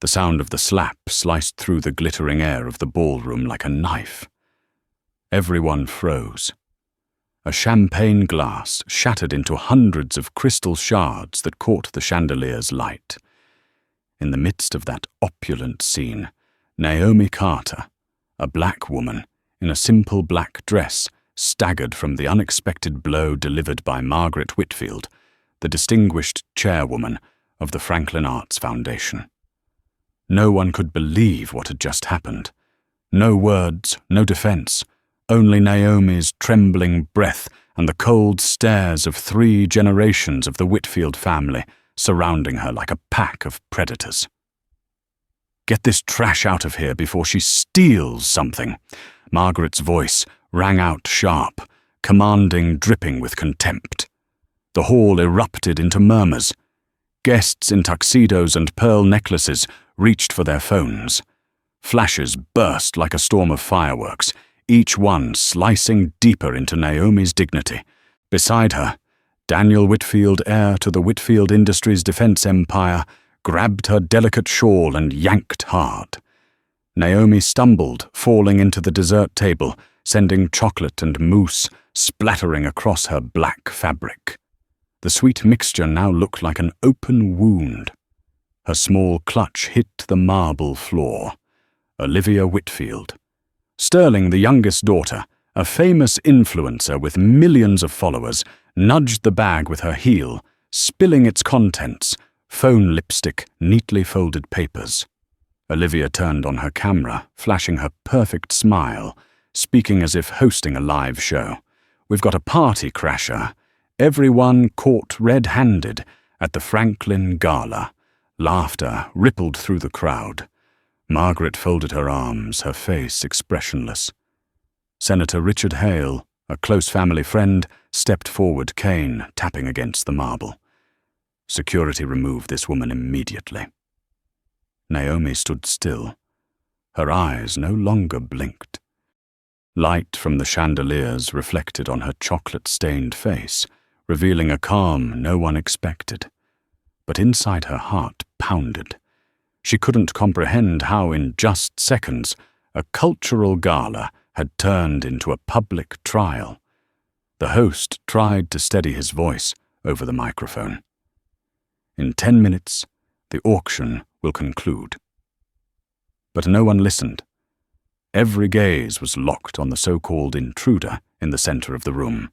The sound of the slap sliced through the glittering air of the ballroom like a knife. Everyone froze. A champagne glass shattered into hundreds of crystal shards that caught the chandelier's light. In the midst of that opulent scene, Naomi Carter, a black woman in a simple black dress, staggered from the unexpected blow delivered by Margaret Whitfield, the distinguished chairwoman of the Franklin Arts Foundation. No one could believe what had just happened. No words, no defense, only Naomi's trembling breath and the cold stares of 3 generations of the Whitfield family surrounding her like a pack of predators. "Get this trash out of here before she steals something," Margaret's voice rang out sharp, commanding, dripping with contempt. The hall erupted into murmurs. Guests in tuxedos and pearl necklaces reached for their phones. Flashes burst like a storm of fireworks, each one slicing deeper into Naomi's dignity. Beside her, Daniel Whitfield, heir to the Whitfield Industries defense empire, grabbed her delicate shawl and yanked hard. Naomi stumbled, falling into the dessert table, sending chocolate and mousse splattering across her black fabric. The sweet mixture now looked like an open wound. Her small clutch hit the marble floor. Olivia Whitfield. Sterling, the youngest daughter, a famous influencer with millions of followers, nudged the bag with her heel, spilling its contents, phone lipstick, neatly folded papers. Olivia turned on her camera, flashing her perfect smile, speaking as if hosting a live show. "We've got a party crasher. Everyone caught red-handed at the Franklin Gala." Laughter rippled through the crowd. Margaret folded her arms, her face expressionless. Senator Richard Hale, a close family friend, stepped forward, cane tapping against the marble. Security removed this woman immediately. Naomi stood still. Her eyes no longer blinked. Light from the chandeliers reflected on her chocolate-stained face, revealing a calm no one expected. But inside her heart pounded. She couldn't comprehend how in just seconds a cultural gala had turned into a public trial. The host tried to steady his voice over the microphone. "In 10 minutes, the auction will conclude." But no one listened. Every gaze was locked on the so-called intruder in the center of the room.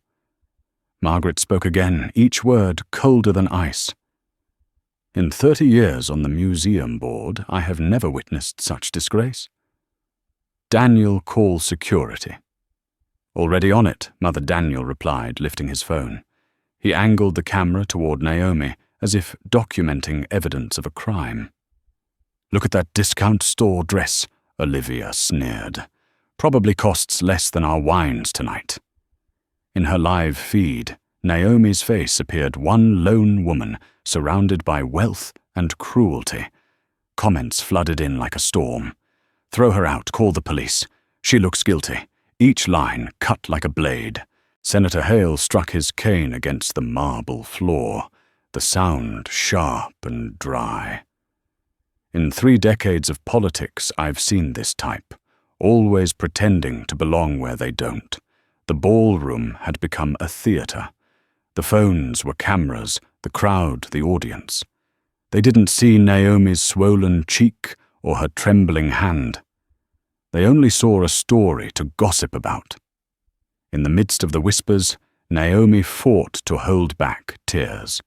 Margaret spoke again, each word colder than ice. "In 30 years on the museum board, I have never witnessed such disgrace. Daniel, call security." "Already on it," Mother Daniel replied, lifting his phone. He angled the camera toward Naomi, as if documenting evidence of a crime. "Look at that discount store dress," Olivia sneered. "Probably costs less than our wines tonight." In her live feed, Naomi's face appeared one lone woman surrounded by wealth and cruelty. Comments flooded in like a storm. "Throw her out, call the police. She looks guilty." Each line cut like a blade. Senator Hale struck his cane against the marble floor, the sound sharp and dry. "In 3 decades of politics, I've seen this type, always pretending to belong where they don't. The ballroom had become a theater. The phones were cameras, the crowd the audience. They didn't see Naomi's swollen cheek or her trembling hand. They only saw a story to gossip about." In the midst of the whispers, Naomi fought to hold back tears.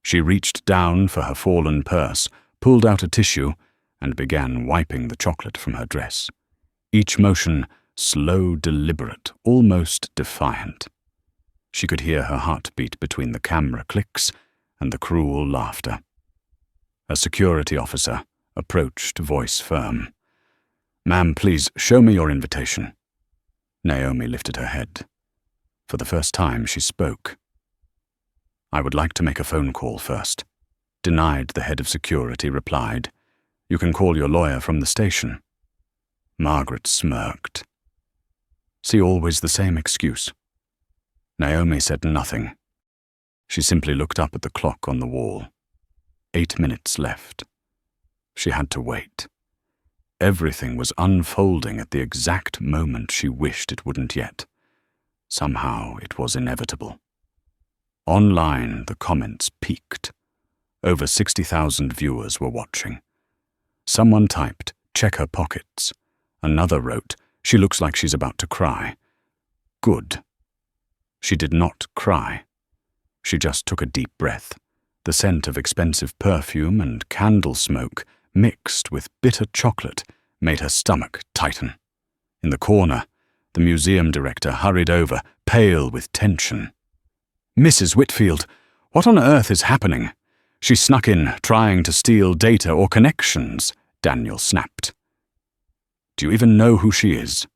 She reached down for her fallen purse, pulled out a tissue, and began wiping the chocolate from her dress. Each motion slow, deliberate, almost defiant. She could hear her heartbeat between the camera clicks and the cruel laughter. A security officer approached, voice firm. "Ma'am, please show me your invitation." Naomi lifted her head. For the first time she spoke. "I would like to make a phone call first." Denied, the head of security replied. "You can call your lawyer from the station." Margaret smirked. "See, always the same excuse." Naomi said nothing. She simply looked up at the clock on the wall. 8 minutes left. she had to wait. Everything was unfolding at the exact moment she wished it wouldn't yet. Somehow it was inevitable. Online, the comments peaked. Over 60,000 viewers were watching. Someone typed, "Check her pockets." Another wrote, "She looks like she's about to cry." Good. She did not cry. She just took a deep breath. The scent of expensive perfume and candle smoke mixed with bitter chocolate made her stomach tighten. In the corner, the museum director hurried over, pale with tension. "Mrs. Whitfield, what on earth is happening?" "She snuck in, trying to steal data or connections," Daniel snapped. "Do you even know who she is?"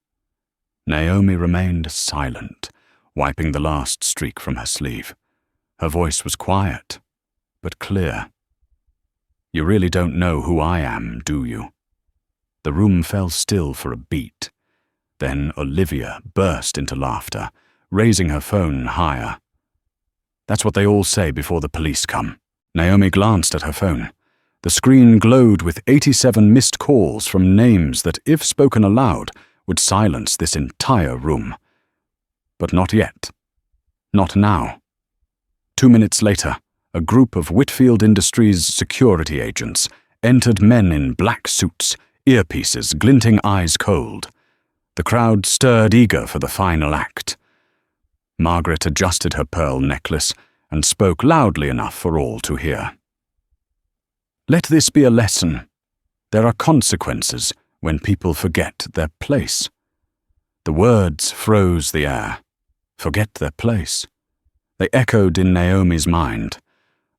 Naomi remained silent, wiping the last streak from her sleeve. Her voice was quiet, but clear. "You really don't know who I am, do you?" The room fell still for a beat. Then Olivia burst into laughter, raising her phone higher. "That's what they all say before the police come." Naomi glanced at her phone. The screen glowed with 87 missed calls from names that, if spoken aloud, would silence this entire room. But not yet. Not now. 2 minutes later, a group of Whitfield Industries security agents entered, men in black suits, earpieces, glinting eyes cold. The crowd stirred, eager for the final act. Margaret adjusted her pearl necklace and spoke loudly enough for all to hear. "Let this be a lesson. There are consequences when people forget their place." The words froze the air. Forget their place. They echoed in Naomi's mind.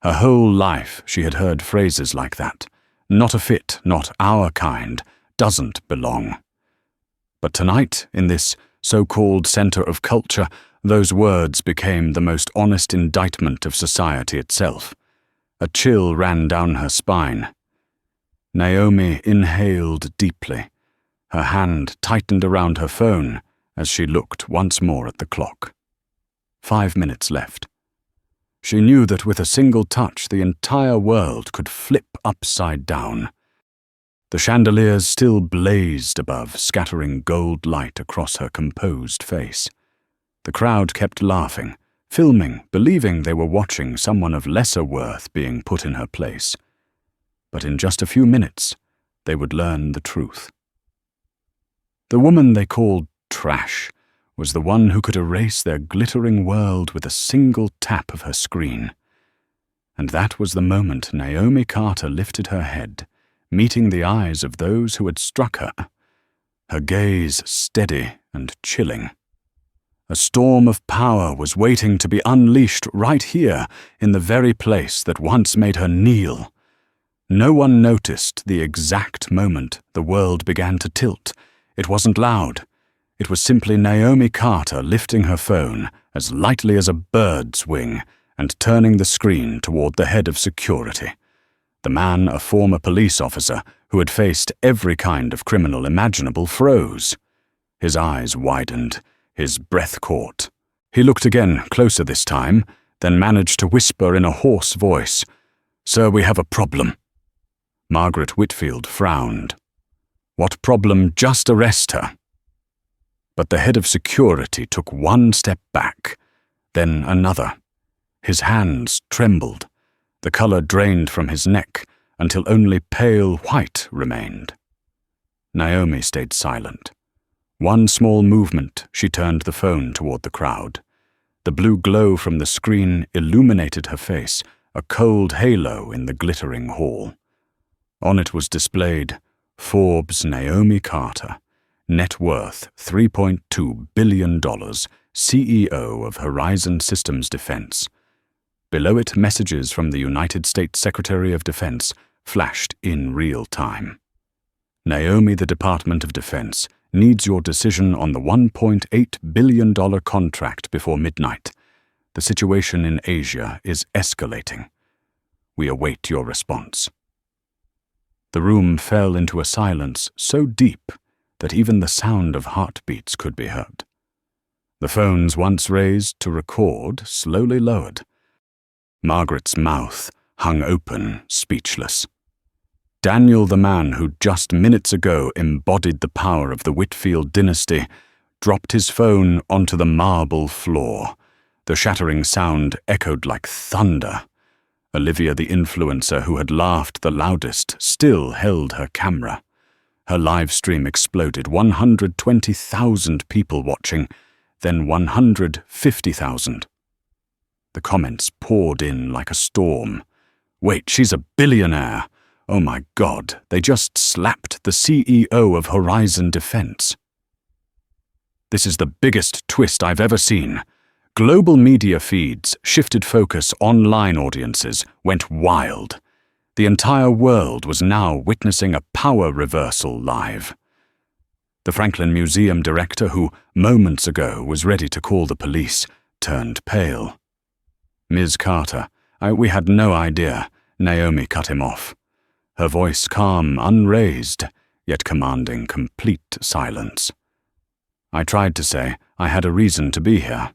Her whole life she had heard phrases like that. Not a fit, not our kind, doesn't belong. But tonight, in this so-called center of culture, those words became the most honest indictment of society itself. A chill ran down her spine. Naomi inhaled deeply. Her hand tightened around her phone as she looked once more at the clock. 5 minutes left. She knew that with a single touch the entire world could flip upside down. The chandeliers still blazed above, scattering gold light across her composed face. The crowd kept laughing, filming, believing they were watching someone of lesser worth being put in her place. But in just a few minutes, they would learn the truth. The woman they called trash was the one who could erase their glittering world with a single tap of her screen. And that was the moment Naomi Carter lifted her head, meeting the eyes of those who had struck her, her gaze steady and chilling. A storm of power was waiting to be unleashed right here in the very place that once made her kneel. No one noticed the exact moment the world began to tilt. It wasn't loud. It was simply Naomi Carter lifting her phone as lightly as a bird's wing and turning the screen toward the head of security. The man, a former police officer who had faced every kind of criminal imaginable, froze. His eyes widened, his breath caught. He looked again, closer this time, then managed to whisper in a hoarse voice, "Sir, we have a problem." Margaret Whitfield frowned. What problem? Just arrest her. But the head of security took one step back, then another. His hands trembled. The color drained from his neck until only pale white remained. Naomi stayed silent. One small movement, she turned the phone toward the crowd. The blue glow from the screen illuminated her face, a cold halo in the glittering hall. On it was displayed Forbes Naomi Carter, net worth $3.2 billion, CEO of Horizon Systems Defense. Below it, messages from the United States Secretary of Defense flashed in real time. Naomi, the Department of Defense, needs your decision on the $1.8 billion contract before midnight. The situation in Asia is escalating. We await your response. The room fell into a silence so deep that even the sound of heartbeats could be heard. The phones once raised to record slowly lowered. Margaret's mouth hung open, speechless. Daniel, the man who just minutes ago embodied the power of the Whitfield dynasty, dropped his phone onto the marble floor. The shattering sound echoed like thunder. Olivia, the influencer who had laughed the loudest, still held her camera. Her live stream exploded, 120,000 people watching, then 150,000. The comments poured in like a storm. Wait, she's a billionaire. Oh my God, they just slapped the CEO of Horizon Defense. This is the biggest twist I've ever seen. Global media feeds shifted focus. Online audiences went wild. The entire world was now witnessing a power reversal live. The Franklin Museum director, who moments ago was ready to call the police, turned pale. Ms. Carter, we had no idea. Naomi cut him off. Her voice calm, unraised, yet commanding complete silence. I tried to say I had a reason to be here.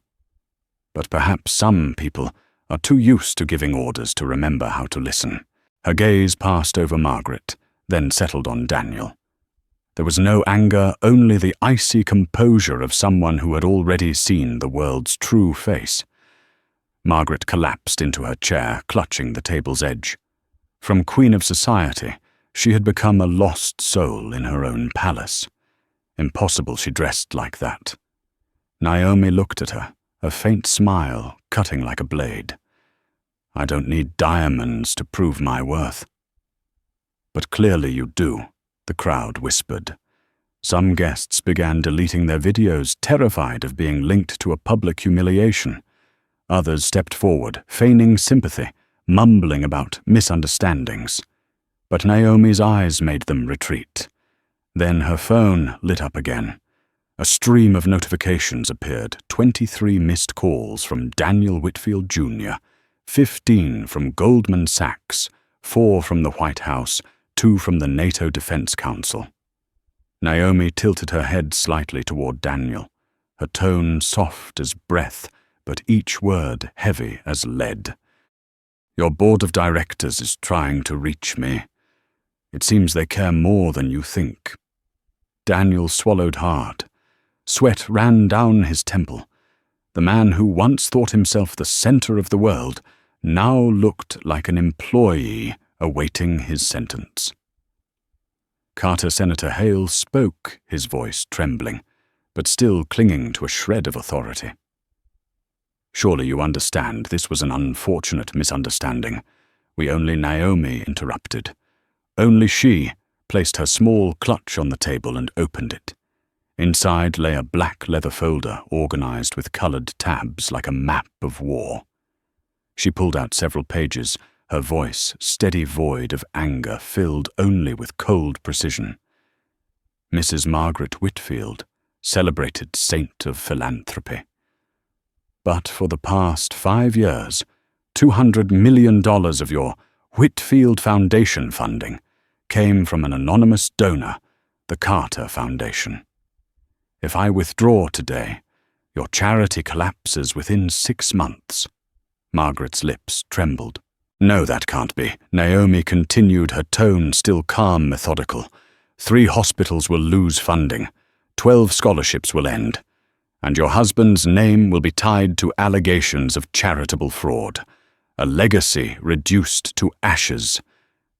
But perhaps some people are too used to giving orders to remember how to listen. Her gaze passed over Margaret, then settled on Daniel. There was no anger, only the icy composure of someone who had already seen the world's true face. Margaret collapsed into her chair, clutching the table's edge. From queen of society, she had become a lost soul in her own palace. Impossible she dressed like that. Naomi looked at her, a faint smile cutting like a blade. I don't need diamonds to prove my worth. But clearly you do, the crowd whispered. Some guests began deleting their videos, terrified of being linked to a public humiliation. Others stepped forward, feigning sympathy, mumbling about misunderstandings. But Naomi's eyes made them retreat. Then her phone lit up again. A stream of notifications appeared, 23 missed calls from Daniel Whitfield Jr., 15 from Goldman Sachs, 4 from the White House, 2 from the NATO Defense Council. Naomi tilted her head slightly toward Daniel, her tone soft as breath, but each word heavy as lead. Your board of directors is trying to reach me. It seems they care more than you think. Daniel swallowed hard. Sweat ran down his temple. The man who once thought himself the center of the world now looked like an employee awaiting his sentence. Carter Senator Hale spoke, his voice trembling, but still clinging to a shred of authority. Surely you understand this was an unfortunate misunderstanding. Only Naomi interrupted. Only she placed her small clutch on the table and opened it. Inside lay a black leather folder organized with colored tabs like a map of war. She pulled out several pages, her voice, steady void of anger, filled only with cold precision. Mrs. Margaret Whitfield, celebrated saint of philanthropy. But for the past 5 years, $200 million of your Whitfield Foundation funding came from an anonymous donor, the Carter Foundation. If I withdraw today, your charity collapses within 6 months. Margaret's lips trembled. No, that can't be. Naomi continued, her tone still calm, methodical. 3 hospitals will lose funding. 12 scholarships will end. And your husband's name will be tied to allegations of charitable fraud. A legacy reduced to ashes.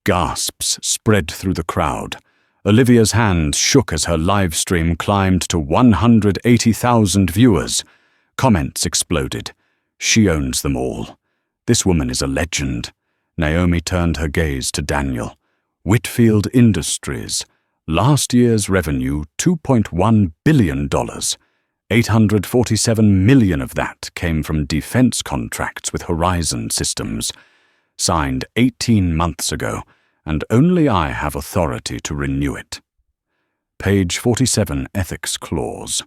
Gasps spread through the crowd. Olivia's hand shook as her live stream climbed to 180,000 viewers. Comments exploded. She owns them all. This woman is a legend. Naomi turned her gaze to Daniel. Whitfield Industries. Last year's revenue, $2.1 billion. 847 million of that came from defense contracts with Horizon Systems. Signed 18 months ago, and only I have authority to renew it. Page 47, Ethics Clause.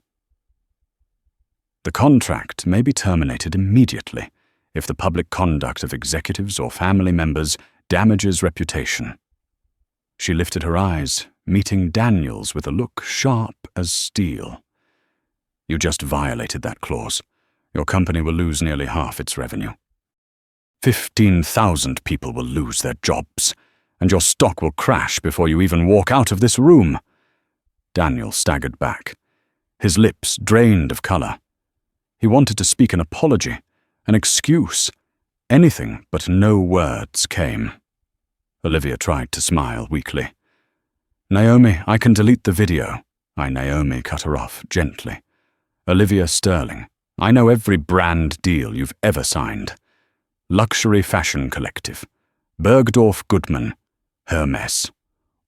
The contract may be terminated immediately if the public conduct of executives or family members damages reputation. She lifted her eyes, meeting Daniel's with a look sharp as steel. You just violated that clause. Your company will lose nearly half its revenue. 15,000 people will lose their jobs, and your stock will crash before you even walk out of this room." Daniel staggered back, his lips drained of color. He wanted to speak an apology, an excuse, anything, but no words came. Olivia tried to smile weakly. "Naomi, I can delete the video." Naomi cut her off gently. "Olivia Sterling, I know every brand deal you've ever signed. Luxury Fashion Collective, Bergdorf Goodman, Hermes,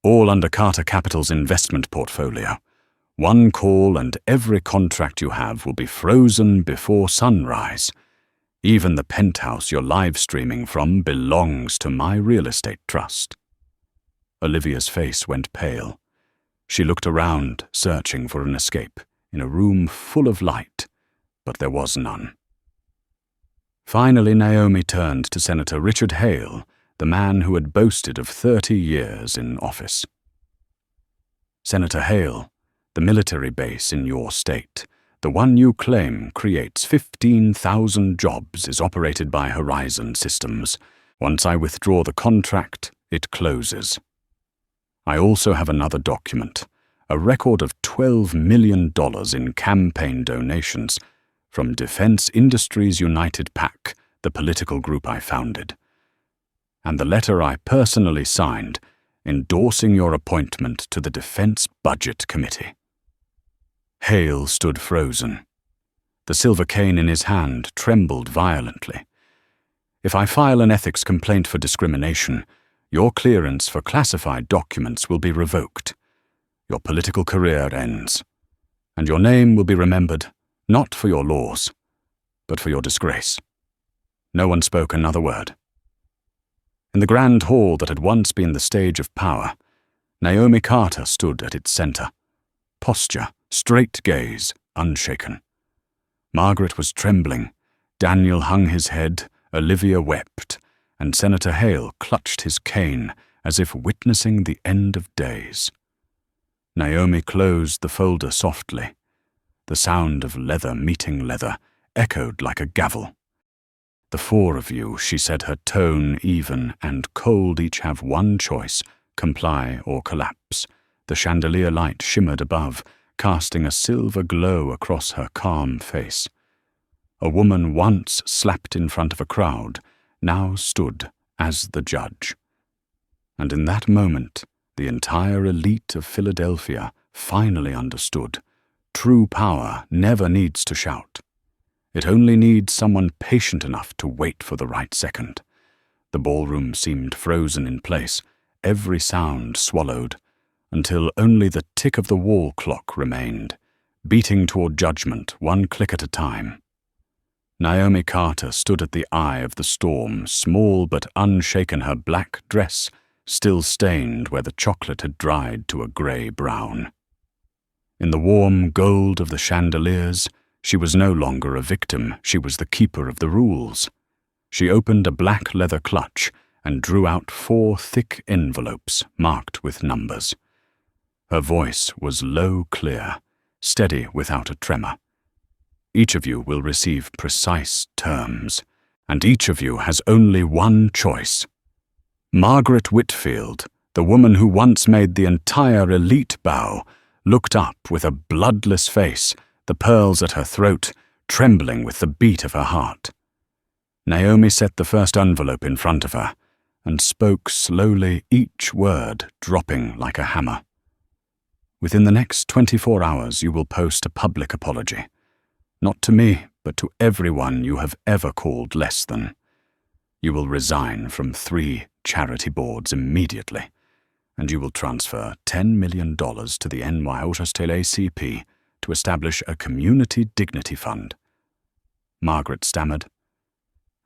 all under Carter Capital's investment portfolio. One call and every contract you have will be frozen before sunrise. Even the penthouse you're live streaming from belongs to my real estate trust." Olivia's face went pale. She looked around, searching for an escape, in a room full of light, but there was none. Finally, Naomi turned to Senator Richard Hale, the man who had boasted of 30 years in office. "Senator Hale, the military base in your state, the one you claim creates 15,000 jobs, is operated by Horizon Systems. Once I withdraw the contract, it closes. I also have another document, a record of $12 million in campaign donations from Defense Industries United PAC, the political group I founded, and the letter I personally signed endorsing your appointment to the Defense Budget Committee." Hale stood frozen. The silver cane in his hand trembled violently. "If I file an ethics complaint for discrimination, your clearance for classified documents will be revoked. Your political career ends, and your name will be remembered not for your laws, but for your disgrace." No one spoke another word. In the grand hall that had once been the stage of power, Naomi Carter stood at its center. Posture, straight gaze, unshaken. Margaret was trembling, Daniel hung his head, Olivia wept, and Senator Hale clutched his cane as if witnessing the end of days. Naomi closed the folder softly. The sound of leather meeting leather echoed like a gavel. "The four of you," she said, her tone even and cold, "each have one choice, comply or collapse." The chandelier light shimmered above, casting a silver glow across her calm face. A woman once slapped in front of a crowd, now stood as the judge. And in that moment, the entire elite of Philadelphia finally understood. True power never needs to shout. It only needs someone patient enough to wait for the right second. The ballroom seemed frozen in place, every sound swallowed, until only the tick of the wall clock remained, beating toward judgment, one click at a time. Naomi Carter stood at the eye of the storm, small but unshaken, her black dress still stained where the chocolate had dried to a grey-brown. In the warm gold of the chandeliers, she was no longer a victim, she was the keeper of the rules. She opened a black leather clutch and drew out 4 thick envelopes marked with numbers. Her voice was low, clear, steady without a tremor. "Each of you will receive precise terms, and each of you has only one choice." Margaret Whitfield, the woman who once made the entire elite bow, looked up with a bloodless face, the pearls at her throat trembling with the beat of her heart. Naomi set the first envelope in front of her and spoke slowly, each word dropping like a hammer. "Within the next 24 hours you will post a public apology. Not to me, but to everyone you have ever called less than. You will resign from 3 charity boards immediately, and you will transfer $10 million to the NY Autostel ACP to establish a community dignity fund." Margaret stammered.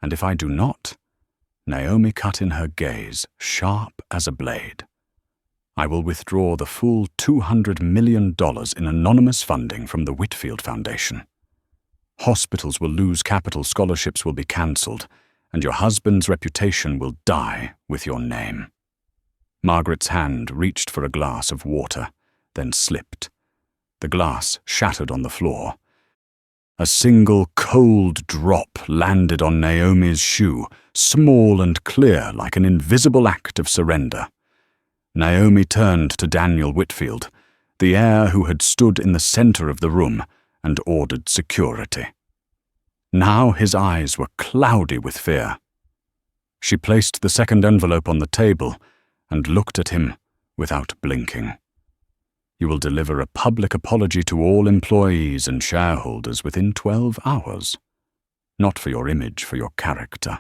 "And if I do not?" Naomi cut in her gaze, sharp as a blade. "I will withdraw the full $200 million in anonymous funding from the Whitfield Foundation. Hospitals will lose capital, scholarships will be cancelled, and your husband's reputation will die with your name." Margaret's hand reached for a glass of water, then slipped. The glass shattered on the floor. A single cold drop landed on Naomi's shoe, small and clear like an invisible act of surrender. Naomi turned to Daniel Whitfield, the heir who had stood in the center of the room and ordered security. Now his eyes were cloudy with fear. She placed the second envelope on the table and looked at him without blinking. You will deliver a public apology to all employees and shareholders within 12 hours. Not for your image, for your character.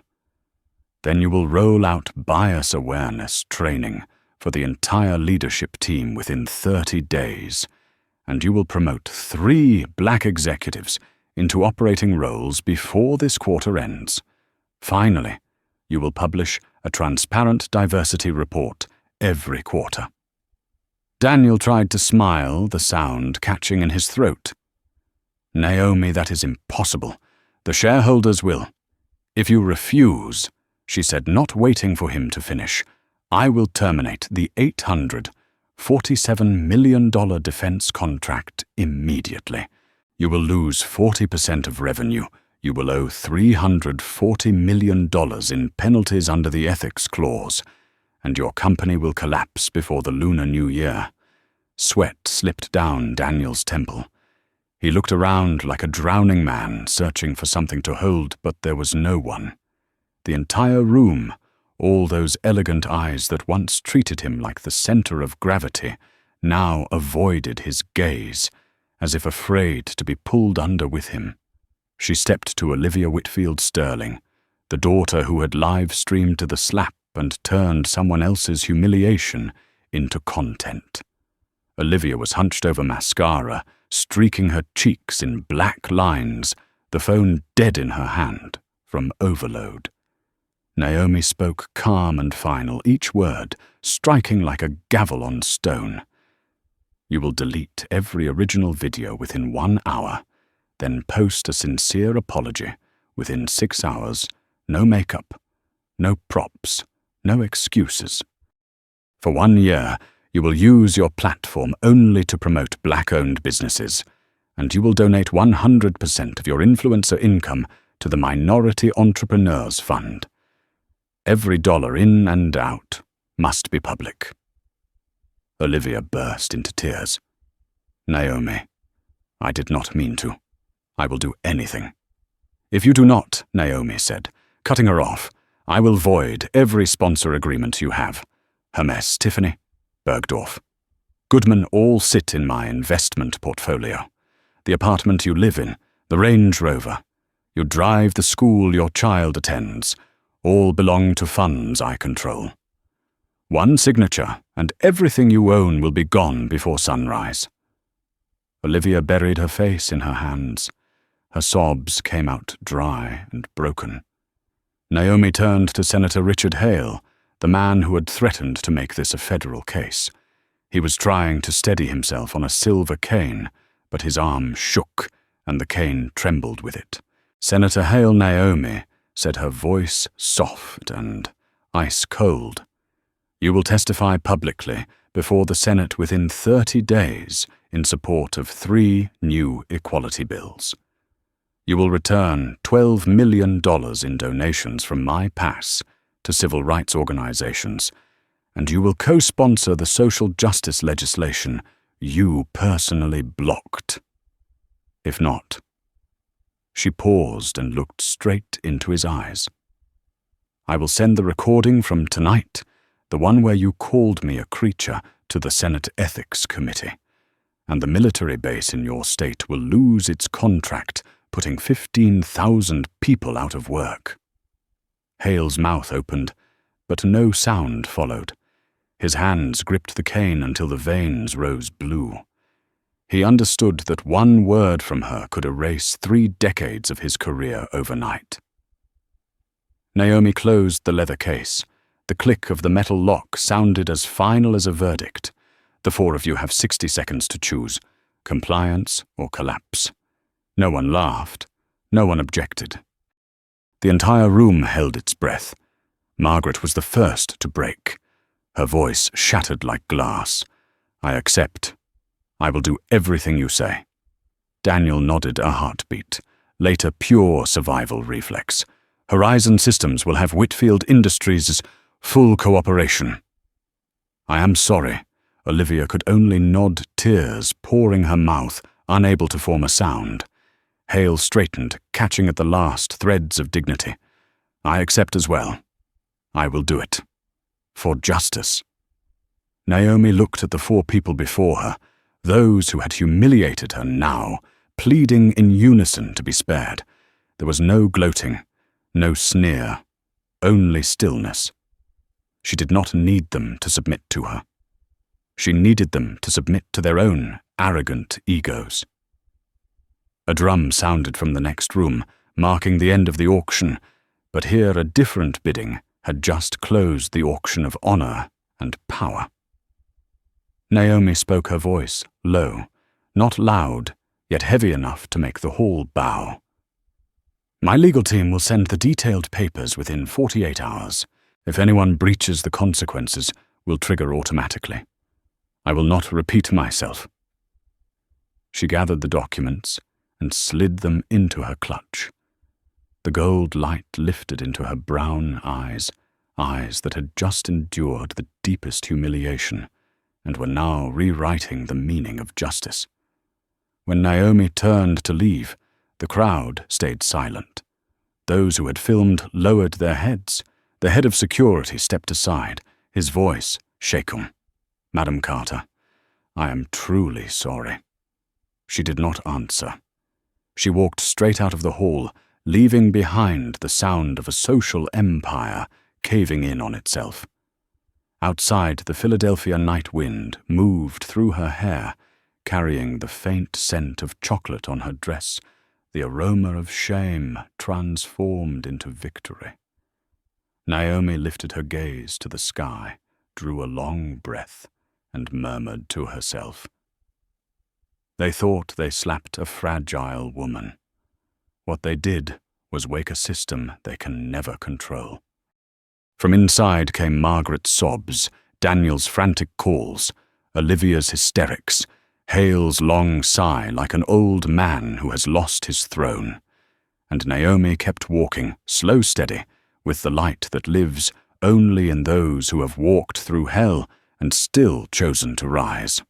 Then you will roll out bias awareness training for the entire leadership team within 30 days, and you will promote 3 black executives into operating roles before this quarter ends. Finally, you will publish a transparent diversity report every quarter. Daniel tried to smile, the sound catching in his throat. Naomi, that is impossible. The shareholders will. If you refuse, she said, not waiting for him to finish, I will terminate the $847 million defense contract immediately. You will lose 40% of revenue. You will owe $340 million in penalties under the ethics clause, and your company will collapse before the Lunar New Year. Sweat slipped down Daniel's temple. He looked around like a drowning man searching for something to hold, but there was no one. The entire room, all those elegant eyes that once treated him like the center of gravity, now avoided his gaze, as if afraid to be pulled under with him. She stepped to Olivia Whitfield Sterling, the daughter who had live-streamed to the slap and turned someone else's humiliation into content. Olivia was hunched over mascara, streaking her cheeks in black lines, the phone dead in her hand from overload. Naomi spoke calm and final, each word striking like a gavel on stone. You will delete every original video within 1 hour, then post a sincere apology within 6 hours, no makeup, no props, no excuses. For 1 year, you will use your platform only to promote black-owned businesses, and you will donate 100% of your influencer income to the Minority Entrepreneurs Fund. Every dollar in and out must be public. Olivia burst into tears. Naomi, I did not mean to. I will do anything. If you do not, Naomi said, cutting her off, I will void every sponsor agreement you have. Hermes, Tiffany, Bergdorf. Goodman all sit in my investment portfolio. The apartment you live in, the Range Rover. You drive the school your child attends. All belong to funds I control. 1 signature, and everything you own will be gone before sunrise. Olivia buried her face in her hands. Her sobs came out dry and broken. Naomi turned to Senator Richard Hale, the man who had threatened to make this a federal case. He was trying to steady himself on a silver cane, but his arm shook and the cane trembled with it. Senator Hale, Naomi, said, her voice soft and ice-cold. You will testify publicly before the Senate within 30 days in support of 3 new equality bills. You will return $12 million in donations from my pass to civil rights organizations, and you will co-sponsor the social justice legislation you personally blocked. If not, she paused and looked straight into his eyes. I will send the recording from tonight, the one where you called me a creature, to the Senate Ethics Committee, and the military base in your state will lose its contract, putting 15,000 people out of work. Hale's mouth opened, but no sound followed. His hands gripped the cane until the veins rose blue. He understood that 1 word from her could erase 3 decades of his career overnight. Naomi closed the leather case. The click of the metal lock sounded as final as a verdict. The 4 of you have 60 seconds to choose, compliance or collapse. No one laughed. No one objected. The entire room held its breath. Margaret was the first to break. Her voice shattered like glass. I accept. I will do everything you say. Daniel nodded, a heartbeat, later pure survival reflex. Horizon Systems will have Whitfield Industries' full cooperation. "I am sorry." Olivia could only nod, tears pouring her mouth, unable to form a sound. Hale straightened, catching at the last threads of dignity. "I accept as well. I will do it. For justice." Naomi looked at the 4 people before her, those who had humiliated her now, pleading in unison to be spared. There was no gloating, no sneer, only stillness. She did not need them to submit to her. She needed them to submit to their own arrogant egos. A drum sounded from the next room, marking the end of the auction, but here a different bidding had just closed the auction of honor and power. Naomi spoke, her voice low, not loud, yet heavy enough to make the hall bow. "My legal team will send the detailed papers within 48 hours. If anyone breaches the consequences, will trigger automatically. I will not repeat myself." She gathered the documents and slid them into her clutch. The gold light lifted into her brown eyes, eyes that had just endured the deepest humiliation and were now rewriting the meaning of justice. When Naomi turned to leave, the crowd stayed silent. Those who had filmed lowered their heads. The head of security stepped aside, his voice shaken. "Madam Carter, I am truly sorry." She did not answer. She walked straight out of the hall, leaving behind the sound of a social empire caving in on itself. Outside, the Philadelphia night wind moved through her hair, carrying the faint scent of chocolate on her dress, the aroma of shame transformed into victory. Naomi lifted her gaze to the sky, drew a long breath, and murmured to herself. They thought they slapped a fragile woman. What they did was wake a system they can never control. From inside came Margaret's sobs, Daniel's frantic calls, Olivia's hysterics, Hale's long sigh like an old man who has lost his throne. And Naomi kept walking, slow steady, with the light that lives only in those who have walked through hell and still chosen to rise.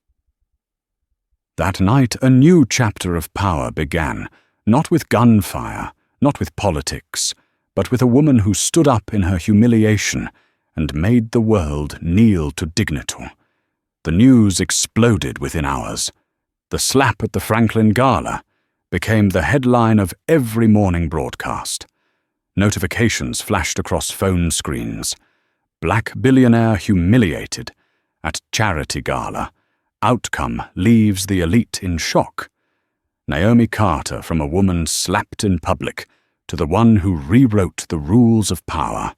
That night a new chapter of power began, not with gunfire, not with politics, but with a woman who stood up in her humiliation and made the world kneel to dignity. The news exploded within hours. The slap at the Franklin Gala became the headline of every morning broadcast. Notifications flashed across phone screens. Black billionaire humiliated. At charity gala. Outcome leaves the elite in shock. Naomi Carter from a woman slapped in public to the one who rewrote the rules of power.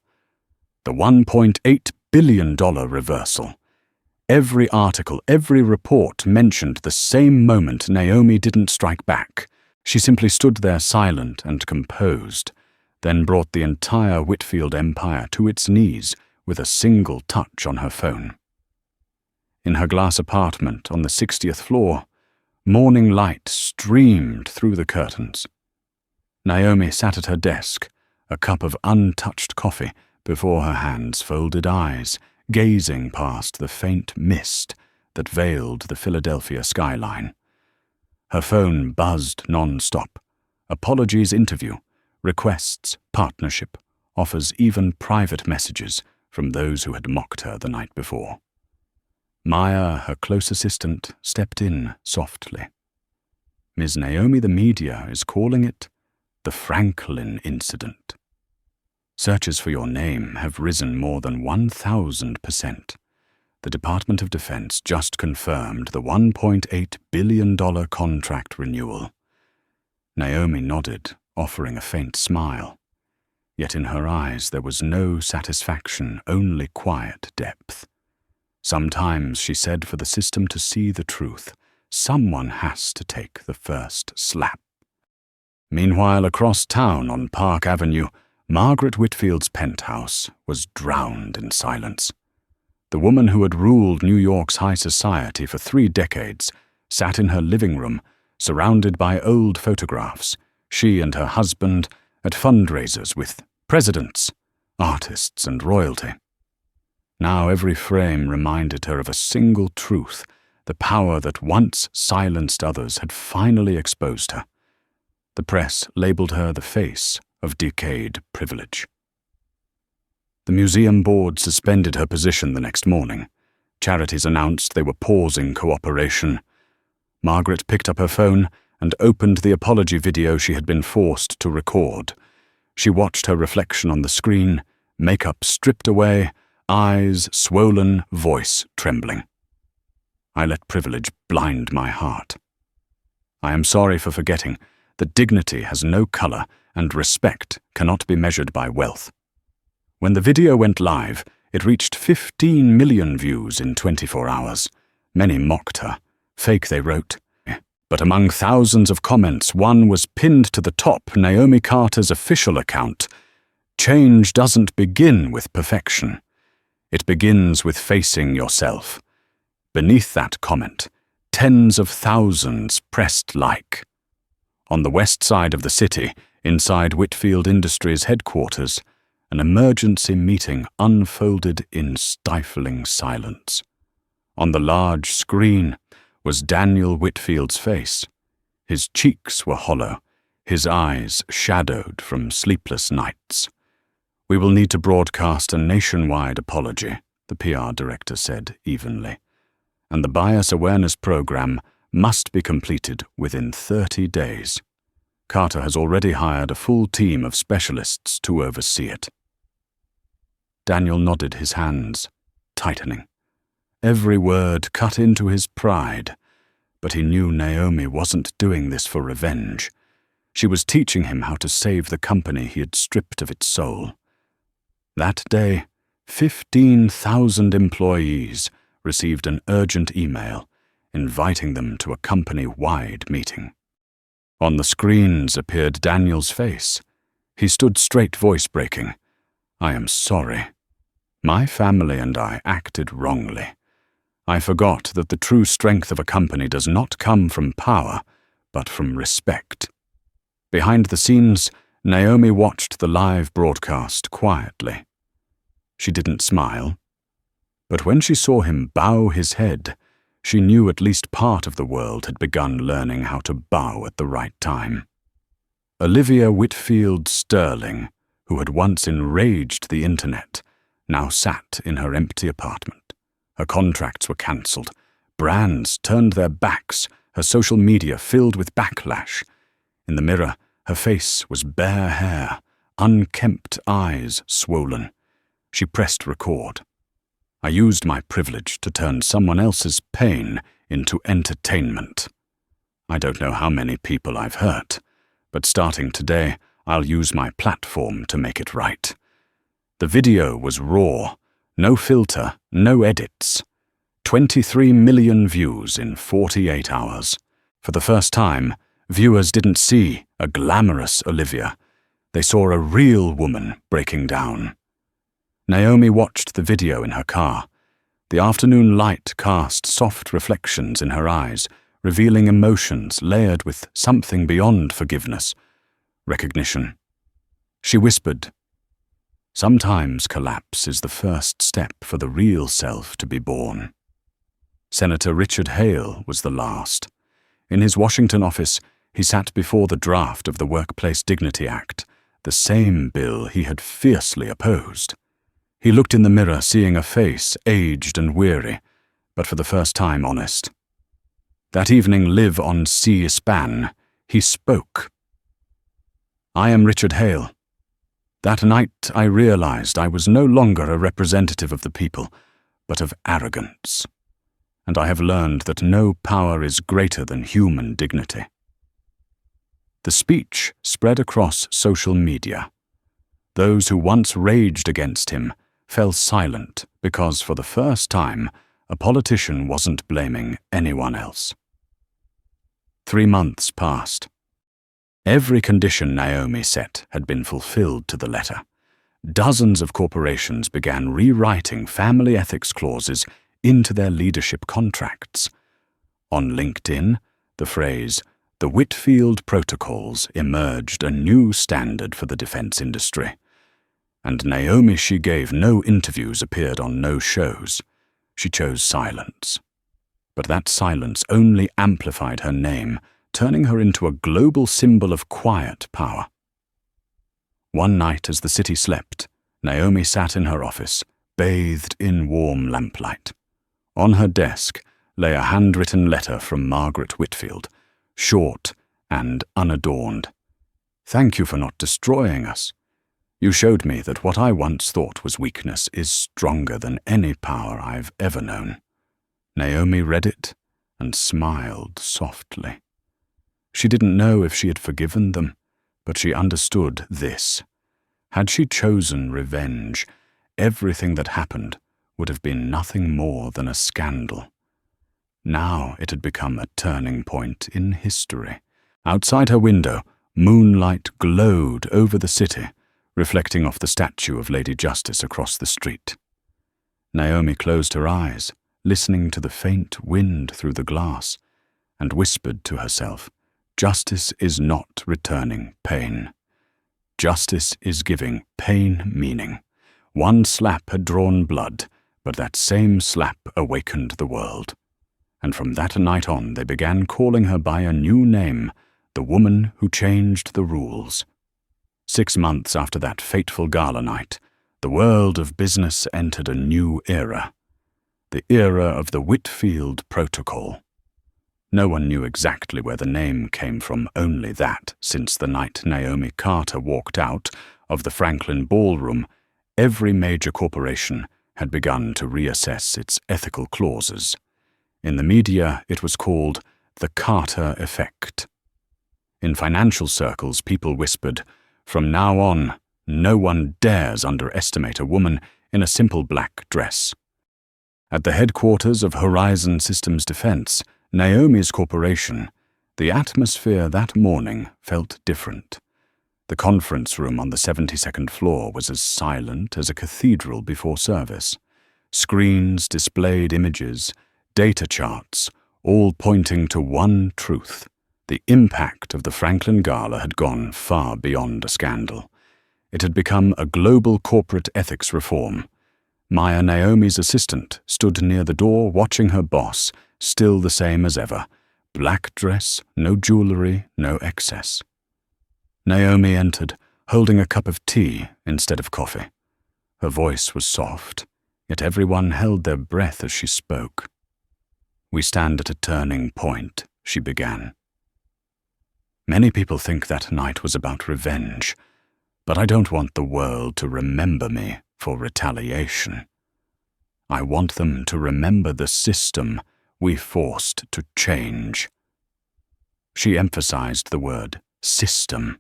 The $1.8 billion reversal. Every article, every report mentioned the same moment Naomi didn't strike back. She simply stood there silent and composed, then brought the entire Whitfield empire to its knees with a single touch on her phone. In her glass apartment on the 60th floor, morning light streamed through the curtains. Naomi sat at her desk, a cup of untouched coffee before her hands, folded eyes, gazing past the faint mist that veiled the Philadelphia skyline. Her phone buzzed non-stop. Apologies interview, requests partnership, offers even private messages from those who had mocked her the night before. Maya, her close assistant, stepped in softly. "Ms. Naomi, the media is calling it the Franklin incident. Searches for your name have risen more than 1,000%. The Department of Defense just confirmed the $1.8 billion contract renewal." Naomi nodded, offering a faint smile. Yet in her eyes there was no satisfaction, only quiet depth. Sometimes, she said, for the system to see the truth, someone has to take the first slap. Meanwhile, across town on Park Avenue, Margaret Whitfield's penthouse was drowned in silence. The woman who had ruled New York's high society for 3 decades sat in her living room, surrounded by old photographs, she and her husband at fundraisers with presidents, artists, and royalty. Now every frame reminded her of a single truth: the power that once silenced others had finally exposed her. The press labeled her the face of decayed privilege. The museum board suspended her position the next morning. Charities announced they were pausing cooperation. Margaret picked up her phone and opened the apology video she had been forced to record. She watched her reflection on the screen, makeup stripped away, eyes swollen, voice trembling. I let privilege blind my heart. I am sorry for forgetting that dignity has no color and respect cannot be measured by wealth. When the video went live, it reached 15 million views in 24 hours. Many mocked her. Fake, they wrote. But among thousands of comments, one was pinned to the top: Naomi Carter's official account. Change doesn't begin with perfection. It begins with facing yourself. Beneath that comment, tens of thousands pressed like. On the west side of the city, inside Whitfield Industries headquarters, an emergency meeting unfolded in stifling silence. On the large screen was Daniel Whitfield's face. His cheeks were hollow, his eyes shadowed from sleepless nights. "We will need to broadcast a nationwide apology," the PR director said evenly. "And the bias awareness program must be completed within 30 days. Carter has already hired a full team of specialists to oversee it." Daniel nodded, his hands tightening. Every word cut into his pride, but he knew Naomi wasn't doing this for revenge. She was teaching him how to save the company he had stripped of its soul. That day, 15,000 employees received an urgent email inviting them to a company-wide meeting. On the screens appeared Daniel's face. He stood straight, voice breaking. "I am sorry. My family and I acted wrongly. I forgot that the true strength of a company does not come from power, but from respect." Behind the scenes, Naomi watched the live broadcast quietly. She didn't smile, but when she saw him bow his head, she knew at least part of the world had begun learning how to bow at the right time. Olivia Whitfield Sterling, who had once enraged the internet, now sat in her empty apartment. Her contracts were cancelled. Brands turned their backs, her social media filled with backlash. In the mirror, her face was bare hair, unkempt eyes swollen. She pressed record. "I used my privilege to turn someone else's pain into entertainment. I don't know how many people I've hurt, but starting today, I'll use my platform to make it right." The video was raw. No filter, no edits. 23 million views in 48 hours. For the first time, viewers didn't see a glamorous Olivia. They saw a real woman breaking down. Naomi watched the video in her car. The afternoon light cast soft reflections in her eyes, revealing emotions layered with something beyond forgiveness, recognition. She whispered, "Sometimes collapse is the first step for the real self to be born." Senator Richard Hale was the last. In his Washington office, he sat before the draft of the Workplace Dignity Act, the same bill he had fiercely opposed. He looked in the mirror, seeing a face aged and weary, but for the first time honest. That evening, live on C-SPAN, he spoke. "I am Richard Hale. That night I realized I was no longer a representative of the people, but of arrogance. And I have learned that no power is greater than human dignity." The speech spread across social media. Those who once raged against him fell silent because, for the first time, a politician wasn't blaming anyone else. 3 months passed. Every condition Naomi set had been fulfilled to the letter. Dozens of corporations began rewriting family ethics clauses into their leadership contracts. On LinkedIn, the phrase, "The Whitfield Protocols," emerged a new standard for the defense industry. And Naomi she gave no interviews, appeared on no shows. She chose silence. But that silence only amplified her name, turning her into a global symbol of quiet power. One night as the city slept, Naomi sat in her office, bathed in warm lamplight. On her desk lay a handwritten letter from Margaret Whitfield, short and unadorned. "Thank you for not destroying us. You showed me that what I once thought was weakness is stronger than any power I've ever known." Naomi read it and smiled softly. She didn't know if she had forgiven them, but she understood this. Had she chosen revenge, everything that happened would have been nothing more than a scandal. Now it had become a turning point in history. Outside her window, moonlight glowed over the city, reflecting off the statue of Lady Justice across the street. Naomi closed her eyes, listening to the faint wind through the glass, and whispered to herself, "Justice is not returning pain. Justice is giving pain meaning." One slap had drawn blood, but that same slap awakened the world. And from that night on, they began calling her by a new name, the woman who changed the rules. 6 months after that fateful gala night, the world of business entered a new era. The era of the Whitfield Protocol. No one knew exactly where the name came from, only that, since the night Naomi Carter walked out of the Franklin Ballroom, every major corporation had begun to reassess its ethical clauses. In the media, it was called the Carter Effect. In financial circles, people whispered, "From now on, no one dares underestimate a woman in a simple black dress." At the headquarters of Horizon Systems Defense, Naomi's corporation, the atmosphere that morning felt different. The conference room on the 72nd floor was as silent as a cathedral before service. Screens displayed images, data charts, all pointing to one truth. The impact of the Franklin Gala had gone far beyond a scandal. It had become a global corporate ethics reform. Maya, Naomi's assistant, stood near the door watching her boss, still the same as ever. Black dress, no jewelry, no excess. Naomi entered, holding a cup of tea instead of coffee. Her voice was soft, yet everyone held their breath as she spoke. "We stand at a turning point," she began. "Many people think that night was about revenge, but I don't want the world to remember me for retaliation. I want them to remember the system we forced to change." She emphasized the word system.